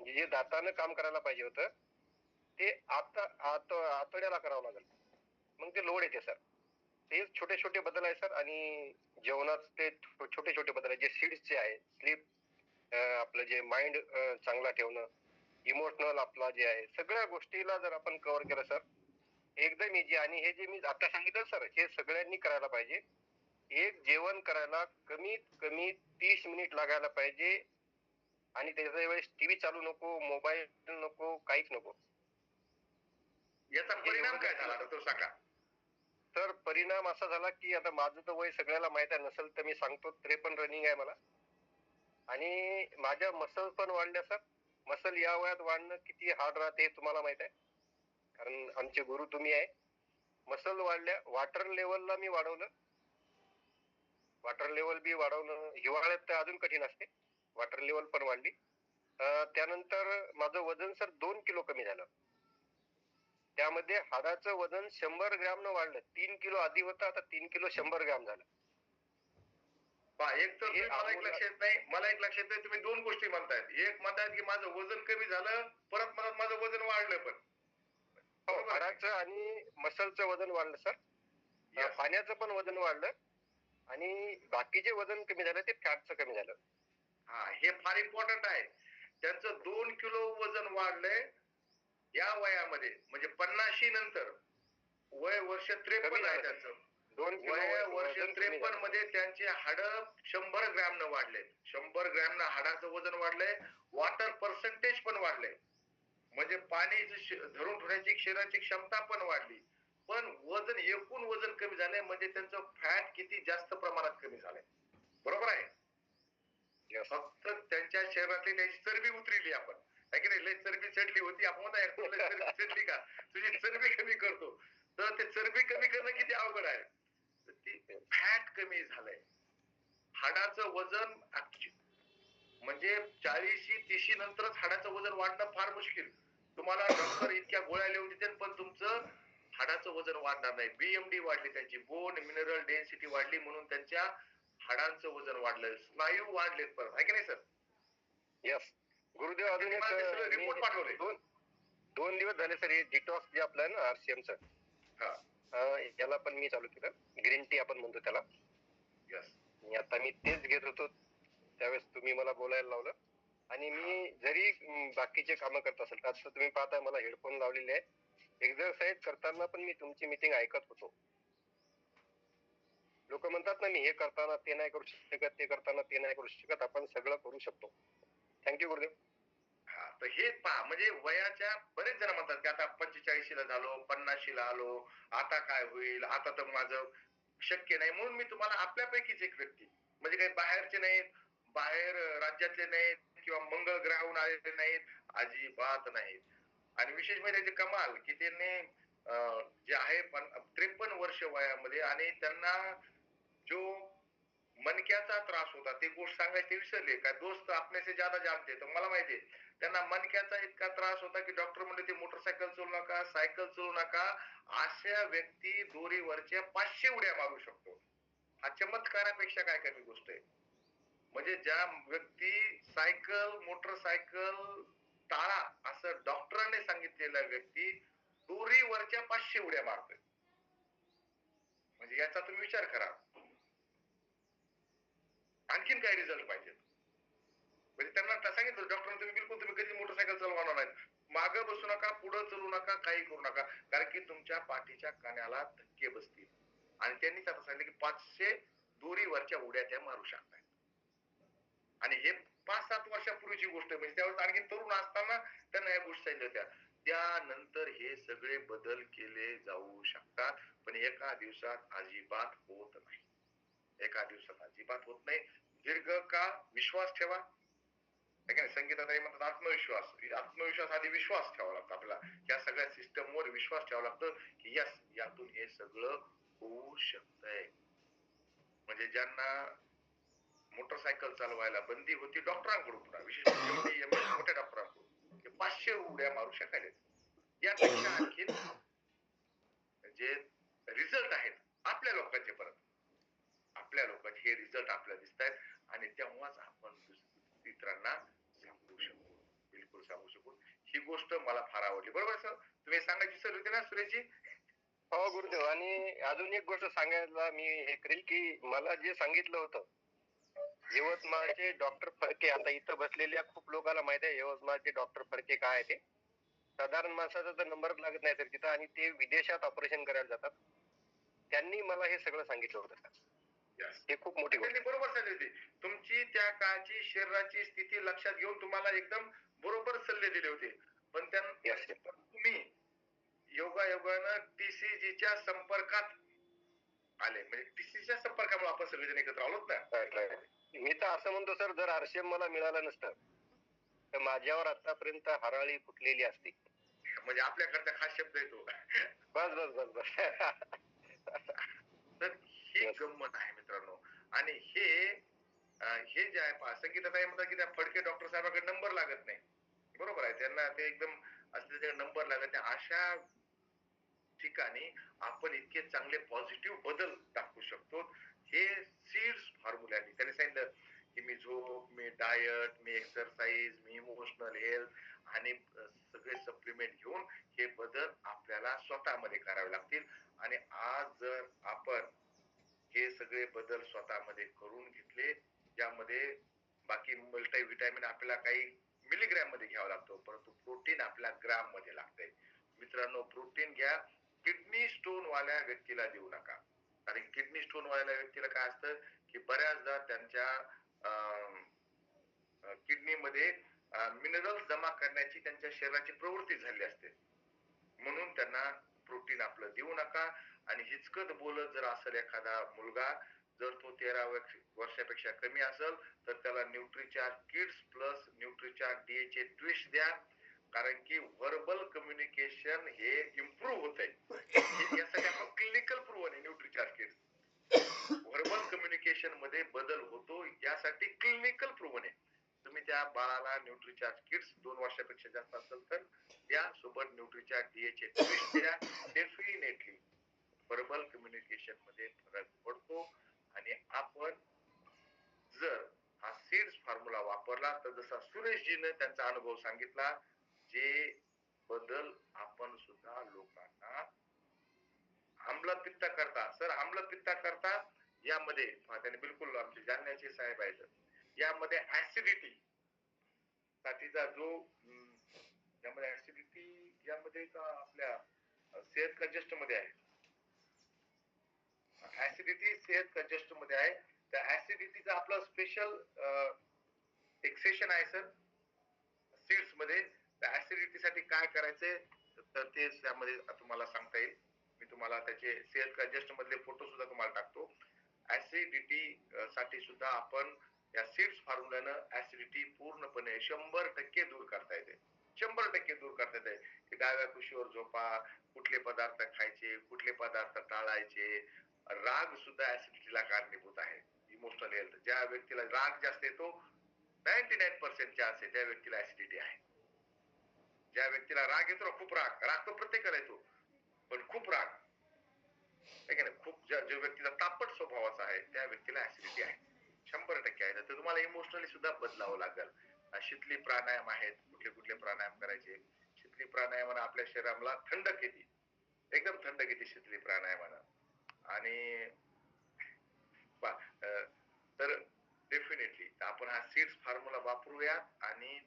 म्हणजे जे दातानं काम करायला पाहिजे होतं ते आतड्याला करावं लागेल मग ते लोड येते सर ते छोटे छोटे बदल आहे सर आणि जेवणात ते छोटे छोटे बदल आहे जे सीड्सचे आहे स्लीप आपलं जे माइंड चांगला ठेवणं इमोशनल आपला जे आहे सगळ्या गोष्टीला जर आपण कव्हर केलं सर एकदम इजी. आणि हे जे मी आता सांगितलं सर, हे सगळ्यांनी करायला पाहिजे. एक जेवण करायला कमीत कमी 30 मिनिट लागायला पाहिजे. आणि त्याच्या वेळेस टीव्ही चालू नको, मोबाईल नको, काहीच नको. याचा परिणाम काय झाला तर तो सांगा. तर परिणाम असा झाला की आता माझं तर वय सगळ्याला माहित आहे, नसेल तर मी सांगतो, 53 रनिंग आहे मला. आणि माझ्या मसल पण वाढल्या सर. मसल या वयात वाढणं किती हार्ड राहते हे तुम्हाला माहित आहे, कारण आमचे गुरु तुम्ही आहे. मसल वाढल्या. वॉटर लेवलला मी वाढवलं. वॉटर लेवल बी वाढवणं हिवाळ्यात तर अजून कठीण असते. वॉटर लेवल पण वाढली. त्यानंतर माझं वजन सर 2 किलो कमी झालं. त्यामध्ये हाडाचं वजन 100 ग्रॅम न वाढलं. 3 किलो आधी होतं, आता 3 किलो 100 ग्रॅम झालं. एक तर मला एक लक्ष येत नाही, तुम्ही दोन गोष्टी म्हणतायत. एक म्हणतायत की माझं वजन कमी झालं, परत म्हणत माझं वजन वाढलं पण. हाडाचं आणि मसलचं वजन वाढलं सर. पाण्याचं पण वजन वाढलं. आणि बाकीचे वजन कमी झालं ते फॅटचं कमी झालं. हा, हे फार इम्पॉर्टंट आहे. त्यांचं 2 किलो वजन वाढलंय या वयामध्ये, म्हणजे 50 नंतर. वय वर्ष 53 आहे त्यांचं. वय वर्ष 53 मध्ये त्यांचे हाड 100 ग्रॅम न वाढले. 100 ग्रॅम न हाडाचं वजन वाढलंय. वॉटर पर्सेंटेज पण वाढलंय, म्हणजे पाणी धरून ठेवण्याची शरीराची क्षमता पण वाढली. पण वजन, एकूण वजन कमी झालंय, म्हणजे त्यांचं फॅट किती जास्त प्रमाणात कमी झालंय. बरोबर आहे. फक्त त्यांच्या शरीरातली त्याची चरबी उतरली. आपण आहे की नाही, लय चरबी चढली होती, आपण चढली का, तुझी चरबी कमी करतो. तर ते चरबी कमी करणं किती अवघड आहे. ती फॅट कमी झालंय. हाडाचं वजन म्हणजे 40-30 नंतरच हाडाचं वजन वाढणं फार मुश्किल. तुम्हाला डॉक्टर इतक्या गोळ्या लिहून देते, पण तुमचं हाडाचं वजन वाढणार नाही. बीएमडी वाढली त्यांची, बोन मिनरल डेन्सिटी वाढली, म्हणून त्यांच्या हाडांचं वजन वाढलं, स्नायू वाढलेत परत, आहे की नाही सर? यस गुरुदेव. अजून एक रिपोर्ट पाठवले. 2 दिवस झाले सर, हे डिटॉक्स जे आपलं आहे ना आरसीएमचं, याला पण मी चालू केलं. ग्रीन टी आपण म्हणतो त्याला. आता मी तेच घेत होतो, त्यावेळेस तुम्ही मला बोलायला लावलं. आणि मी जरी बाकीचे कामं करत असेल, तर आता तुम्ही पाहताय मला हेडफोन लावलेले आहे. एक्सरसाइज करताना पण मी तुमची मीटिंग ऐकत होतो. लोक म्हणतात ना, मी हे करताना ते नाही करू शकत, ते करताना ते नाही करू शकत, आपण सगळं करू शकतो. थँक्यू गुरुदेव. हा, तर हे पहा, म्हणजे वयाच्या बरेच जण म्हणतात की आता 45ला झालो, 50ला आलो, आता काय होईल, आता तर माझं शक्य नाही. म्हणून मी तुम्हाला आपल्यापैकीच एक व्यक्ती, म्हणजे काही बाहेरचे नाहीत, बाहेर राज्यातले नाहीत, किंवा मंगळ ग्रहाहून आलेले नाहीत, अजिबात नाहीत. आणि विशेष म्हणजे ते कमाल की त्यांनी जे आहे 53 वर्ष वयामध्ये, आणि त्यांना जो मनक्याचा त्रास होता, ते गोष्ट सांगायची विसरले. काय दोस्त अपने से ज्यादा जानते. तर मला माहितीये त्यांना मनक्याचा इतका त्रास होता की डॉक्टर म्हणले ते मोटरसायकल चालू नका, सायकल चालू नका. अशा व्यक्ती दोरीवरच्या 500 उड्या मारू शकतो. हा चमत्कारापेक्षा काय कमी गोष्ट आहे. म्हणजे ज्या व्यक्ती सायकल, मोटरसायकल टाळा असं डॉक्टरांनी सांगितलेला व्यक्ती दोरीवरच्या 500 उड्या मारतोय. म्हणजे याचा तुम्ही विचार करा. आणखीन काय रिझल्ट पाहिजे. म्हणजे त्यांना सांगितलं डॉक्टरांनी, तुम्ही कधी मोटरसायकल चालवणार नाहीत, मागं बसू नका, पुढे चलू नका, काही करू नका, कारण की तुमच्या पाठीच्या कण्याला धक्के बसतील. आणि त्यांनीच आता सांगितलं की 500 दोरीवरच्या उड्या त्या मारू शकतात. आणि हे 5-7 वर्षापूर्वीची गोष्ट आहे. म्हणजे त्यावेळेस आणखी तरुण असताना त्यांना या गोष्टी सांगितल्या होत्या. त्यानंतर हे सगळे बदल केले जाऊ शकतात, पण एका दिवसात अजिबात होत नाही. एका दिवसात अजिबात होत नाही. दीर्घकाळ विश्वास ठेवा. संगीताताई म्हणतात आत्मविश्वास आधी विश्वास ठेवावा लागतो आपल्याला. या सगळ्या सिस्टमवर विश्वास ठेवावा लागतो की यस, यातून हे सगळं होऊ शकतंय. म्हणजे ज्यांना मोटरसायकल चालवायला बंदी होती डॉक्टरांकडून, विशेष मोठ्या डॉक्टरांकडून, ते 500 उड्या मारू शकायले. यापेक्षा आणखी जे रिझल्ट आहेत आपल्या लोकांचे, परत आपल्या लोकांचे हे रिझल्ट आपल्याला दिसत आहेत. आणि तेव्हाच आपण इतरांना सांगू शकू, बिलकुल सांगू शकू. ही गोष्ट मला फार आवडली. बरोबर सर, तुम्ही सांगायची सर होती ना सुरेशजी? हो गुरुदेव. आणि अजून एक गोष्ट सांगायला मी हे करेल की मला जे सांगितलं होतं यवतमाळचे डॉक्टर फडके, आता इथं बसलेल्या खूप लोकांना माहित आहे यवतमाळचे डॉक्टर फडके काय आहे ते. साधारण माणसाचा तर नंबरच लागत नाही सर तिथं, आणि ते विदेशात ऑपरेशन करायला जातात. त्यांनी मला हे सगळं सांगितलं होतं सर. Yes. हे खूप मोठी गोष्ट त्यांनी बरोबर सांगितली. तुमची त्या काळची शरीराची स्थिती लक्षात घेऊन तुम्हाला एकदम बरोबर सल्ले दिले होते. पण Yes. तुम्ही योगायोगानं टीसीजीच्या संपर्कात आले, म्हणजे टीसीजीच्या संपर्कामुळे आपण सगळेजण एकत्र आलोत ना. आहे. मी तर असं म्हणतो सर, जर आरसीएम मला मिळालं नसतं तर माझ्यावर आतापर्यंत हराळी फुटलेली असती. म्हणजे आपल्याकडचा खास शब्द आहे तो. बस बस बस बस. तर ही Yes. गंमत आहे मित्रांनो. आणि हे जे आहे संगीताताई म्हणतात की त्या फडके डॉक्टर साहेबांकडे नंबर लागत नाही. बरोबर आहे, त्यांना ते एकदम असले नंबर लागत नाही. अशा ठिकाणी आपण इतके चांगले पॉझिटिव्ह बदल दाखवू शकतो. हे सीड्स फॉर्म्युल्याने त्यांनी सांगितलं की मी झोप, मी डायट, मी एक्सरसाइज, मी इमोशनल हेल्थ आणि सगळे सप्लिमेंट घेऊन हे बदल आपल्याला स्वतःमध्ये करावे लागतील. आणि आज जर आपण हे सगळे बदल स्वतःमध्ये करून घेतले, ज्यामध्ये बाकी मल्टी विटॅमिन आपल्याला काही मिलीग्रॅम मध्ये घ्यावा लागतो, परंतु प्रोटीन आपल्या ग्राम मध्ये लागतंय. मित्रांनो, प्रोटीन घ्या. किडनी स्टोन वाल्या व्यक्तीला देऊ नका. कारण किडनी स्टोन वाल्या व्यक्तीला काय असतं की बऱ्याचदा त्यांच्या किडनी मध्ये मिनरल जमा करण्याची त्यांच्या शरीराची प्रवृत्ती झाली असते, म्हणून त्यांना प्रोटीन आपलं देऊ नका. आणि हिचकत बोलत जर असेल एखादा मुलगा, जर तो 13 वर्षापेक्षा कमी असेल तर त्याला Nutricharge kids plus Nutricharge DHA twist द्या. कारण की व्हर्बल कम्युनिकेशन हे इम्प्रूव्ह होत आहे. यासाठी आपण क्लिनिकल प्रूव्ह आहे न्यूट्रीचार्ज किड्स. व्हर्बल कम्युनिकेशन मध्ये बदल होतो, यासाठी क्लिनिकल प्रूव्ह आहे. तुम्ही त्या बाळाला न्यूट्रीचार्ज किड्स 2 वर्षापेक्षा जास्त असेल तर त्यासोबत न्यूट्रीचार्ज डीएचए ट्विस्ट द्या. डेफिनेटली व्हर्बल कम्युनिकेशन मध्ये फरक पडतो. आणि आपण जर हा सीड्स फॉर्म्युला वापरला तर जसा सुरेशजीने त्यांचा अनुभव सांगितला, जे बदल आपण सुद्धा लोकांना आम्लपित्त करता, सर आम्लपित्त करता यामध्ये त्याने बिलकुल आमचे जालन्याचे साहेब आहेत, यामध्ये ऍसिडिटी साठीचा जो यामध्ये ऍसिडिटी यामध्ये का आपल्या सेहत कंजेस्ट मध्ये आहे, ऍसिडिटी सेहत कंजेस्ट मध्ये आहे. त्या ऍसिडिटीचा आपला स्पेशल एक सेशन आहे सर सीड्स मध्ये. त्या ऍसिडिटी साठी काय करायचंय तर ते त्यामध्ये तुम्हाला सांगता येईल. मी तुम्हाला त्याचे सेहत कंजेस्ट मधले फोटो सुद्धा तुम्हाला टाकतो. ऍसिडिटी साठी सुद्धा आपण या सीड्स फॉर्म्युल्यानं ऍसिडिटी पूर्णपणे 100% दूर करता येते. 100% दूर करता येते. की डाव्या कुशीवर झोपा, कुठले पदार्थ खायचे, कुठले पदार्थ टाळायचे. राग सुद्धा ऍसिडिटीला कारणीभूत आहे. इमोशनल हेल्थ, ज्या व्यक्तीला राग जास्त येतो 99% चान्स आहे त्या व्यक्तीला ऍसिडिटी आहे. ज्या व्यक्तीला राग येतो ना, खूप राग तो प्रत्येकाला येतो, पण खूप राग खूप ज्या व्यक्तीला तापट स्वभावाचा आहे त्या व्यक्तीला ऍसिडिटी आहे. 100% आहे. तर तुम्हाला इमोशनली सुद्धा बदलावं लागेल. शीतली प्राणायाम आहेत, कुठले कुठले प्राणायाम करायचे. शीतली प्राणायामानं आपल्या शरीराला थंडक येते, एकदम थंडक येते शीतली प्राणायामानं. आणि तर डेफिनेटली आपण हा सीड्स फॉर्म्युला वापरूया आणि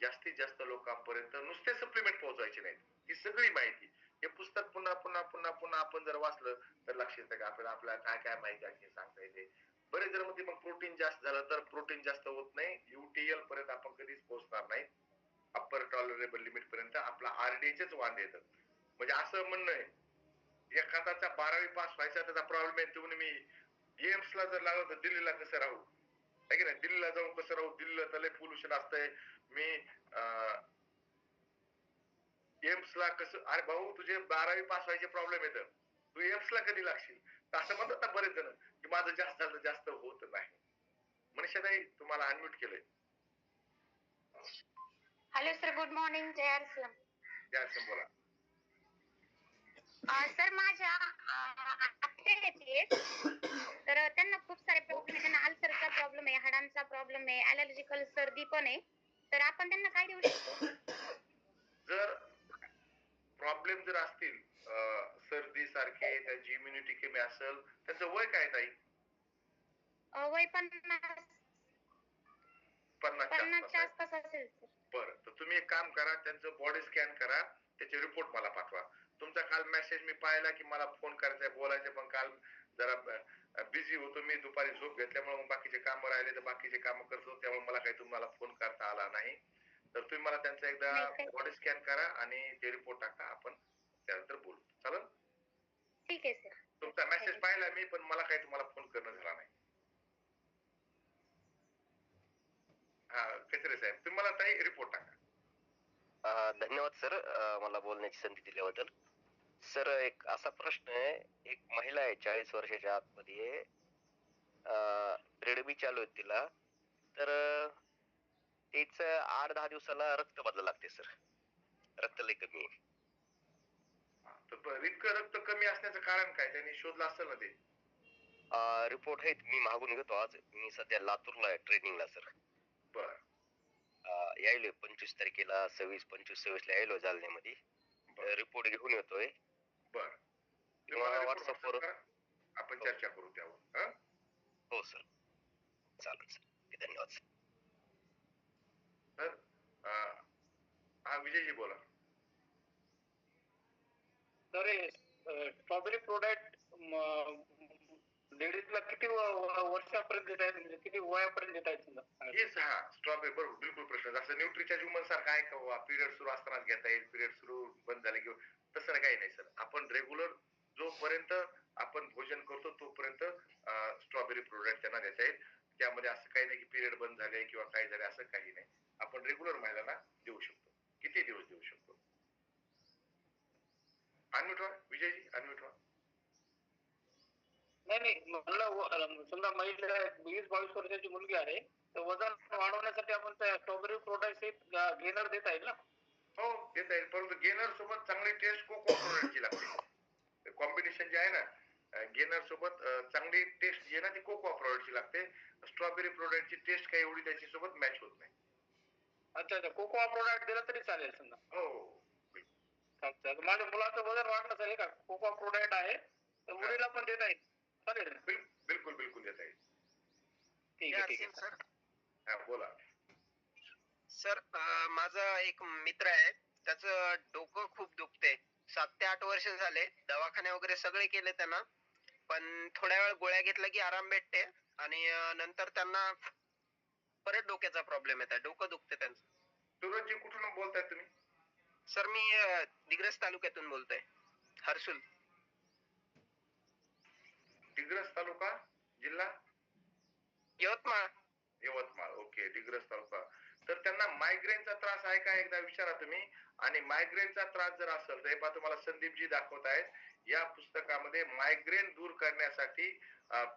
जास्तीत जास्त लोकांपर्यंत नुसते सप्लिमेंट पोहोचवायचे नाहीत. ही सगळी माहिती हे पुस्तक पुन्हा पुन्हा पुन्हा पुन्हा आपण जर वाचलं तर लक्षात येतं की आपल्याला काय काय माहिती आहे हे सांगता येते. बरेच जर मध्ये मग प्रोटीन जास्त झालं तर प्रोटीन जास्त होत नाही, यूटीएल पर्यंत आपण कधीच पोहोचणार नाही. अप्पर टॉलरेबल लिमिट पर्यंत आपला आरडीएचच वांद येतं. म्हणजे असं म्हणणं आहे एखाद्याचा 12वी पास व्हायचा त्याचा प्रॉब्लेम आहे, तुम्ही मी एम्स ला जर लागलो तर दिल्लीला कसं राहू, आहे की नाही, दिल्लीला जाऊन कसं राहू, दिल्लीला त्याला पोल्युशन असतंय. मी एम्स ला कसं, अरे भाऊ तुझे 12वी पास व्हायचे प्रॉब्लेम येतं, तू एम्स ला कधी लागशील. असं म्हणतात ना बरेच जण की माझं जास्त झालं जास्त होत नाही. मनीषाताई तुम्हाला अनम्यूट केलंय. Hello sir, good morning. Jay R sir. बोला सर माझ्या आत्या आहेत, तर त्यांना खूप सारे प्रॉब्लेम आहे. त्यांना अल्सरचा प्रॉब्लेम आहे, हाडांचा प्रॉब्लेम आहे, ॲलर्जिकल सर्दी पण आहे. तर आपण त्यांना काय देऊ शकतो? जर प्रॉब्लेम जर असतील सर्दी सारखे, त्यांची इम्युनिटी कमी असेल, त्यांचं वय काय ताई? वय 50. 50च्या 50च्या आसपास आहे. आसपास असेल सर. बरं, तर तुम्ही एक काम करा, त्यांचं बॉडी स्कॅन करा, त्याचे रिपोर्ट मला पाठवा. तुमचा काल मेसेज मी पाहिला की मला फोन करायचा बोलायचं, पण काल जरा बिझी होतो मी, दुपारी झोप घेतल्यामुळे मग बाकीचे कामं राहिले तर बाकीचे कामं करतो, त्यामुळे मला काही तुम्हाला फोन करता आला नाही. तर तुम्ही मला त्यांचा एकदा नाही काय. बॉडी स्कॅन करा आणि ते रिपोर्ट टाका, आपण त्यानंतर बोलू. चालेल? ठीक आहे सर. तुमचा मेसेज पाहिला मी, पण मला काही तुम्हाला फोन करणं झाला नाही. हा कचरे साहेब, तुम्ही मला ताई रिपोर्ट टाका. धन्यवाद सर, मला बोलण्याची संधी दिल्याबद्दल. सर एक असा प्रश्न आहे, एक महिला आहे 40 वर्षाच्या आतमध्ये, रेडमी चालू आहे तिला, तर तिचं 8-10 दिवसाला रक्त बदलावं लागते सर, रक्त लय कमी आहे. तर इतकं रक्त कमी असण्याचं कारण काय, त्यांनी शोधलं असेल ना ते. रिपोर्ट आहेत, मी मागून घेतो आज. मी सध्या लातूरला आहे ट्रेनिंगला सर. बर यायलोय 25 तारखेला, 26-25-26 ला यायलो जालन्यामध्ये. रिपोर्ट घेऊन येतोय. बर तुम्हाला व्हॉट्सअपवर आपण चर्चा करू त्यावर. हो सर, चालेल सर, धन्यवाद सर. सर हा विजयजी बोला. तर स्ट्रॉबेरी प्रोडक्ट लेडीजला किती वर्षापर्यंत देत आहेत, म्हणजे किती वयापर्यंत देत आहेत समजा? येस, हा स्ट्रॉबेरी बरोबर, बिलकुल प्रश्न. जसं न्यूट्रीच्या ह्युमन सारखं आहे का, पिरियड सुरू असतानाच घेता येईल, पिरियड सुरू बंद झाले किंवा तसं काही नाही सर. आपण रेग्युलर जोपर्यंत आपण भोजन करतो तोपर्यंत स्ट्रॉबेरी प्रोडक्ट त्यांना देता येईल. त्यामध्ये असं काही नाही की पिरियड बंद झाले किंवा काय झाले, असं काही नाही. आपण रेग्युलर महिलांना देऊ शकतो. किती दिवस देऊ शकतो? अनम्यूट व्हा विजयजी, अनम्यूट व्हा. नाही म्हणलं समजा महिला 20-22 वर्षाची मुलगी आहे, तर वजन वाढवण्यासाठी आपण त्या स्ट्रॉबेरी प्रोडक्ट गेनर देता येईल ना? हो देता येईल, परंतु गेनर सोबत चांगली टेस्ट कोको प्रोडक्टची लागते. कॉम्बिनेशन जे आहे ना, गेनर सोबत चांगली टेस्ट जी आहे ना ती कोको प्रोडक्टची लागते. स्ट्रॉबेरी प्रोडक्टची टेस्ट काही एवढी त्याच्या सोबत मॅच होत नाही. अच्छा, कोकोआ प्रोडक्ट दिला तरी चालेल समजा? हो. अच्छा, माझ्या मुलाचं वजन वाढलं असेल का, कोकोआ प्रोडक्ट आहे तर मुलीला पण देता येईल, चालेल? बिलकुल बिलकुल देता येईल. ठीक आहे ठीक आहे सर. हा बोला सर, माझा एक मित्र आहे, त्याचं डोकं खूप दुखते. 7 ते 8 वर्ष झाले, दवाखाने वगैरे सगळे केले त्यांना, पण थोड्या वेळ गोळ्या घेतल्या की आराम भेटते आणि नंतर त्यांना परत डोक्याचा प्रॉब्लेम येत आहे, डोकं दुखते त्यांचं. सूरजजी कुठून बोलताय तुम्ही? सर मी दिग्रस तालुक्यातून बोलतोय, हर्सुल. दिग्रस तालुका, जिल्हा यवतमाळ. यवतमाळ, ओके. दिग्रस तालुका. तर त्यांना मायग्रेनचा त्रास आहे का एकदा विचारा तुम्ही. आणि मायग्रेनचा त्रास जर असेल तर हे पहा, तुम्हाला संदीपजी दाखवत आहेत या पुस्तकामध्ये मायग्रेन दूर करण्यासाठी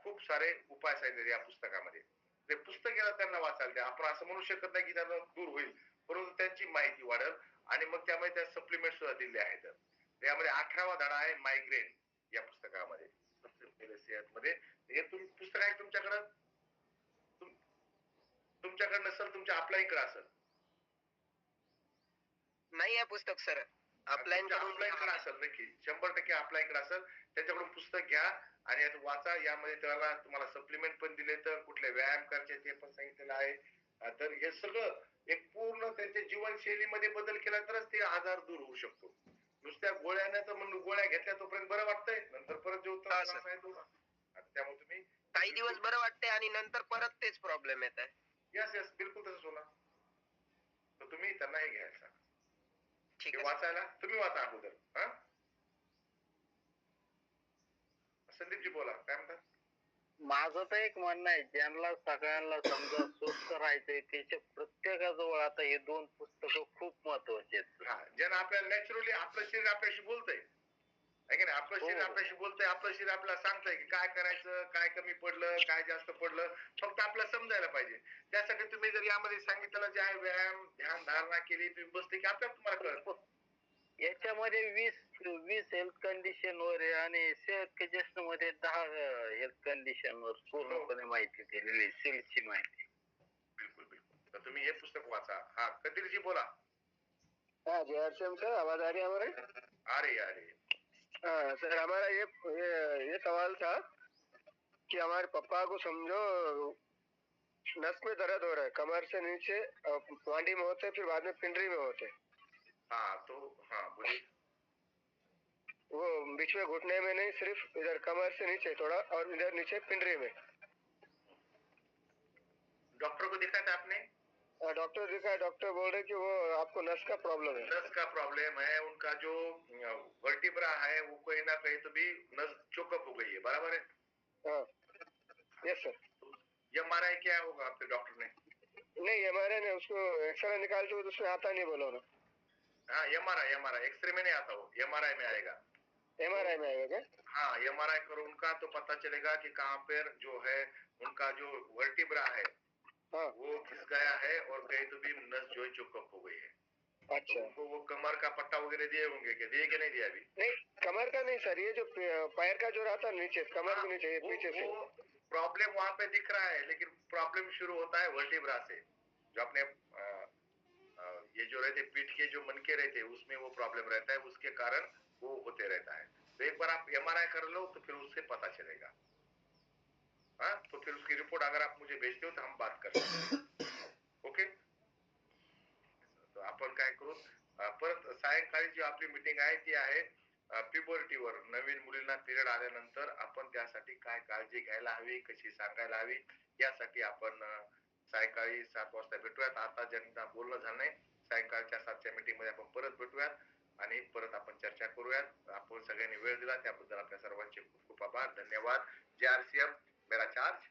खूप सारे उपाय सांगितले या पुस्तकामध्ये. ते पुस्तक त्यांना वाचायला द्या. आपण असं म्हणू शकत नाही की त्यांना दूर होईल, परंतु त्यांची माहिती वाढेल. आणि मग त्यामध्ये त्या सप्लिमेंट सुद्धा दिले आहेत. त्यामध्ये 18वा धडा आहे मायग्रेन या पुस्तकामध्ये. मध्ये हे पुस्तक आहे तुमच्याकडं, तुमच्याकडे नसेल, तुमच्या अपलाईनकडे असेल. नाही आहे पुस्तक सर, अपलाईनकडे असेल, नक्की 100% अपलाईनकडे असेल. त्याच्याकडून पुस्तक घ्या आणि यात वाचा. यामध्ये त्याला तुम्हाला सप्लिमेंट पण दिले, तर कुठले व्यायाम करायचे ते पण सांगितलेलं आहे. तर हे सगळं एक पूर्ण त्यांच्या जीवनशैलीमध्ये बदल केला तरच ते आजार दूर होऊ शकतो. नुसत्या गोळ्याने तर म्हणून गोळ्या घेतल्या तोपर्यंत बरं वाटतंय, नंतर परत जो त्रास आहे तो. त्यामुळे तुम्ही काही दिवस बरं वाटते आणि नंतर परत तेच प्रॉब्लेम येत आहे. यस यस, बिलकुल तसंच होणार. तर तुम्ही त्यांना हे घ्यायला सांगा. ठीक आहे. वाचायला तुम्ही वाचा अगोदर. हा संदीपजी बोला, काय म्हणतात? माझं तर एक म्हणणं आहे, ज्यांना सगळ्यांना समजा स्वस्थ राहायचंय त्याच्या प्रत्येकाजवळ आता हे 2 पुस्तकं खूप महत्वाचे आहेत. हा, ज्यांना आपल्याला नॅचरली आपलं शरीर आपल्याशी बोलतंय, आहे की नाही? आपलं शरीर आपल्याशी बोलतंय, आपलं शरीर आपल्याला सांगतंय की काय करायचं, काय कमी पडलं, काय जास्त पडलं, फक्त आपल्याला समजायला पाहिजे. त्यासाठी तुम्ही जर यामध्ये सांगितलं जे आहे व्यायाम, ध्यान धारणा केली, तुम्ही बसते की आपल्याला तुम्हाला कळत. याच्यामध्ये 20 हेल्थ कंडिशन वर आहे आणि सेल्फ सजेशन मध्ये 10 हेल्थ कंडिशन वर पूर्णपणे माहिती दिलेली, सेल्फची माहिती. बिलकुल बिलकुल. तर तुम्ही हे पुस्तक वाचा. हा कदीरजी बोला. हाँ जी हर्षम सर, आवाज आ रही है हमारे? आ रही. हाँ सर, हमारा ये सवाल था कि हमारे पापा को समझो नस में दर्द हो रहा है, कमर से नीचे मांडी में होते, फिर बाद में पिंडरी में होते। हाँ तो हाँ बोलिए। वो बीच में घुटने में नहीं, सिर्फ इधर कमर से नीचे थोड़ा और इधर नीचे पिंडरी में। डॉक्टर को दिखाया था आपने? डॉक्टर दिखाया, डॉक्टर बोल रहे कि वो आपको नस का प्रॉब्लम है। नस का प्रॉब्लम है, उनका जो वर्टिब्रा है वो कहीं ना कहीं तो भी नस चोकअप हो गई है, बराबर है? हाँ यस सर। MRI क्या होगा आपके डॉक्टर ने? नहीं MRI ने, उसको एक्सरे निकाल के उसमें आता नहीं बोलो ना। हाँ MRI एक्सरे में नहीं आता, वो MRI में आएगा। MRI में आएगा क्या? हाँ MRI करो उनका तो पता चलेगा कि कहाँ पर जो है उनका जो वर्टिब्रा है हाँ वो घिस गया है और कहीं तो भी नस जो है चोकअप हो गई है। अच्छा। तो उनको वो कमर का पट्टा वगैरह दिए होंगे, क्या दिए कि नहीं दिया अभी? नहीं कमर का नहीं सर, ये जो पैर का जो रहता है नीचे, कमर के नीचे, ये पीछे से प्रॉब्लम वहां पे दिख रहा है, लेकिन प्रॉब्लम शुरू होता है वर्टिब्रा से। जो अपने ये जो रहते पीठ के जो मनके रहते हैं उसमें वो प्रॉब्लम रहता है, उसके कारण वो होते रहता है। तो एक बार आप MRI कर लो तो फिर उससे पता चलेगा। हाँ तो फिर उसकी रिपोर्ट अगर आप मुझे भेजते हो तो हम बात कर सकते हैं। ओके, तो आपण काय करू, परत सायंकाळी जी आपली मीटिंग आहे ती आहे प्युबर्टीवर, नवीन मुलींना पिरियड आल्यानंतर आपण त्यासाठी काय काळजी घ्यायला हवी, कशी सांगायला हवी, यासाठी आपण सायंकाळी 7 वाजता भेटूयात. आता ज्यांना बोलणं झालं नाही, सायंकाळच्या 7च्या मीटिंग मध्ये आपण परत भेटूयात आणि परत आपण चर्चा करूयात. आपण सगळ्यांनी वेळ दिला त्याबद्दल आपल्या सर्वांचे खूप खूप आभार, धन्यवाद. JRCM मेरा चार्ज.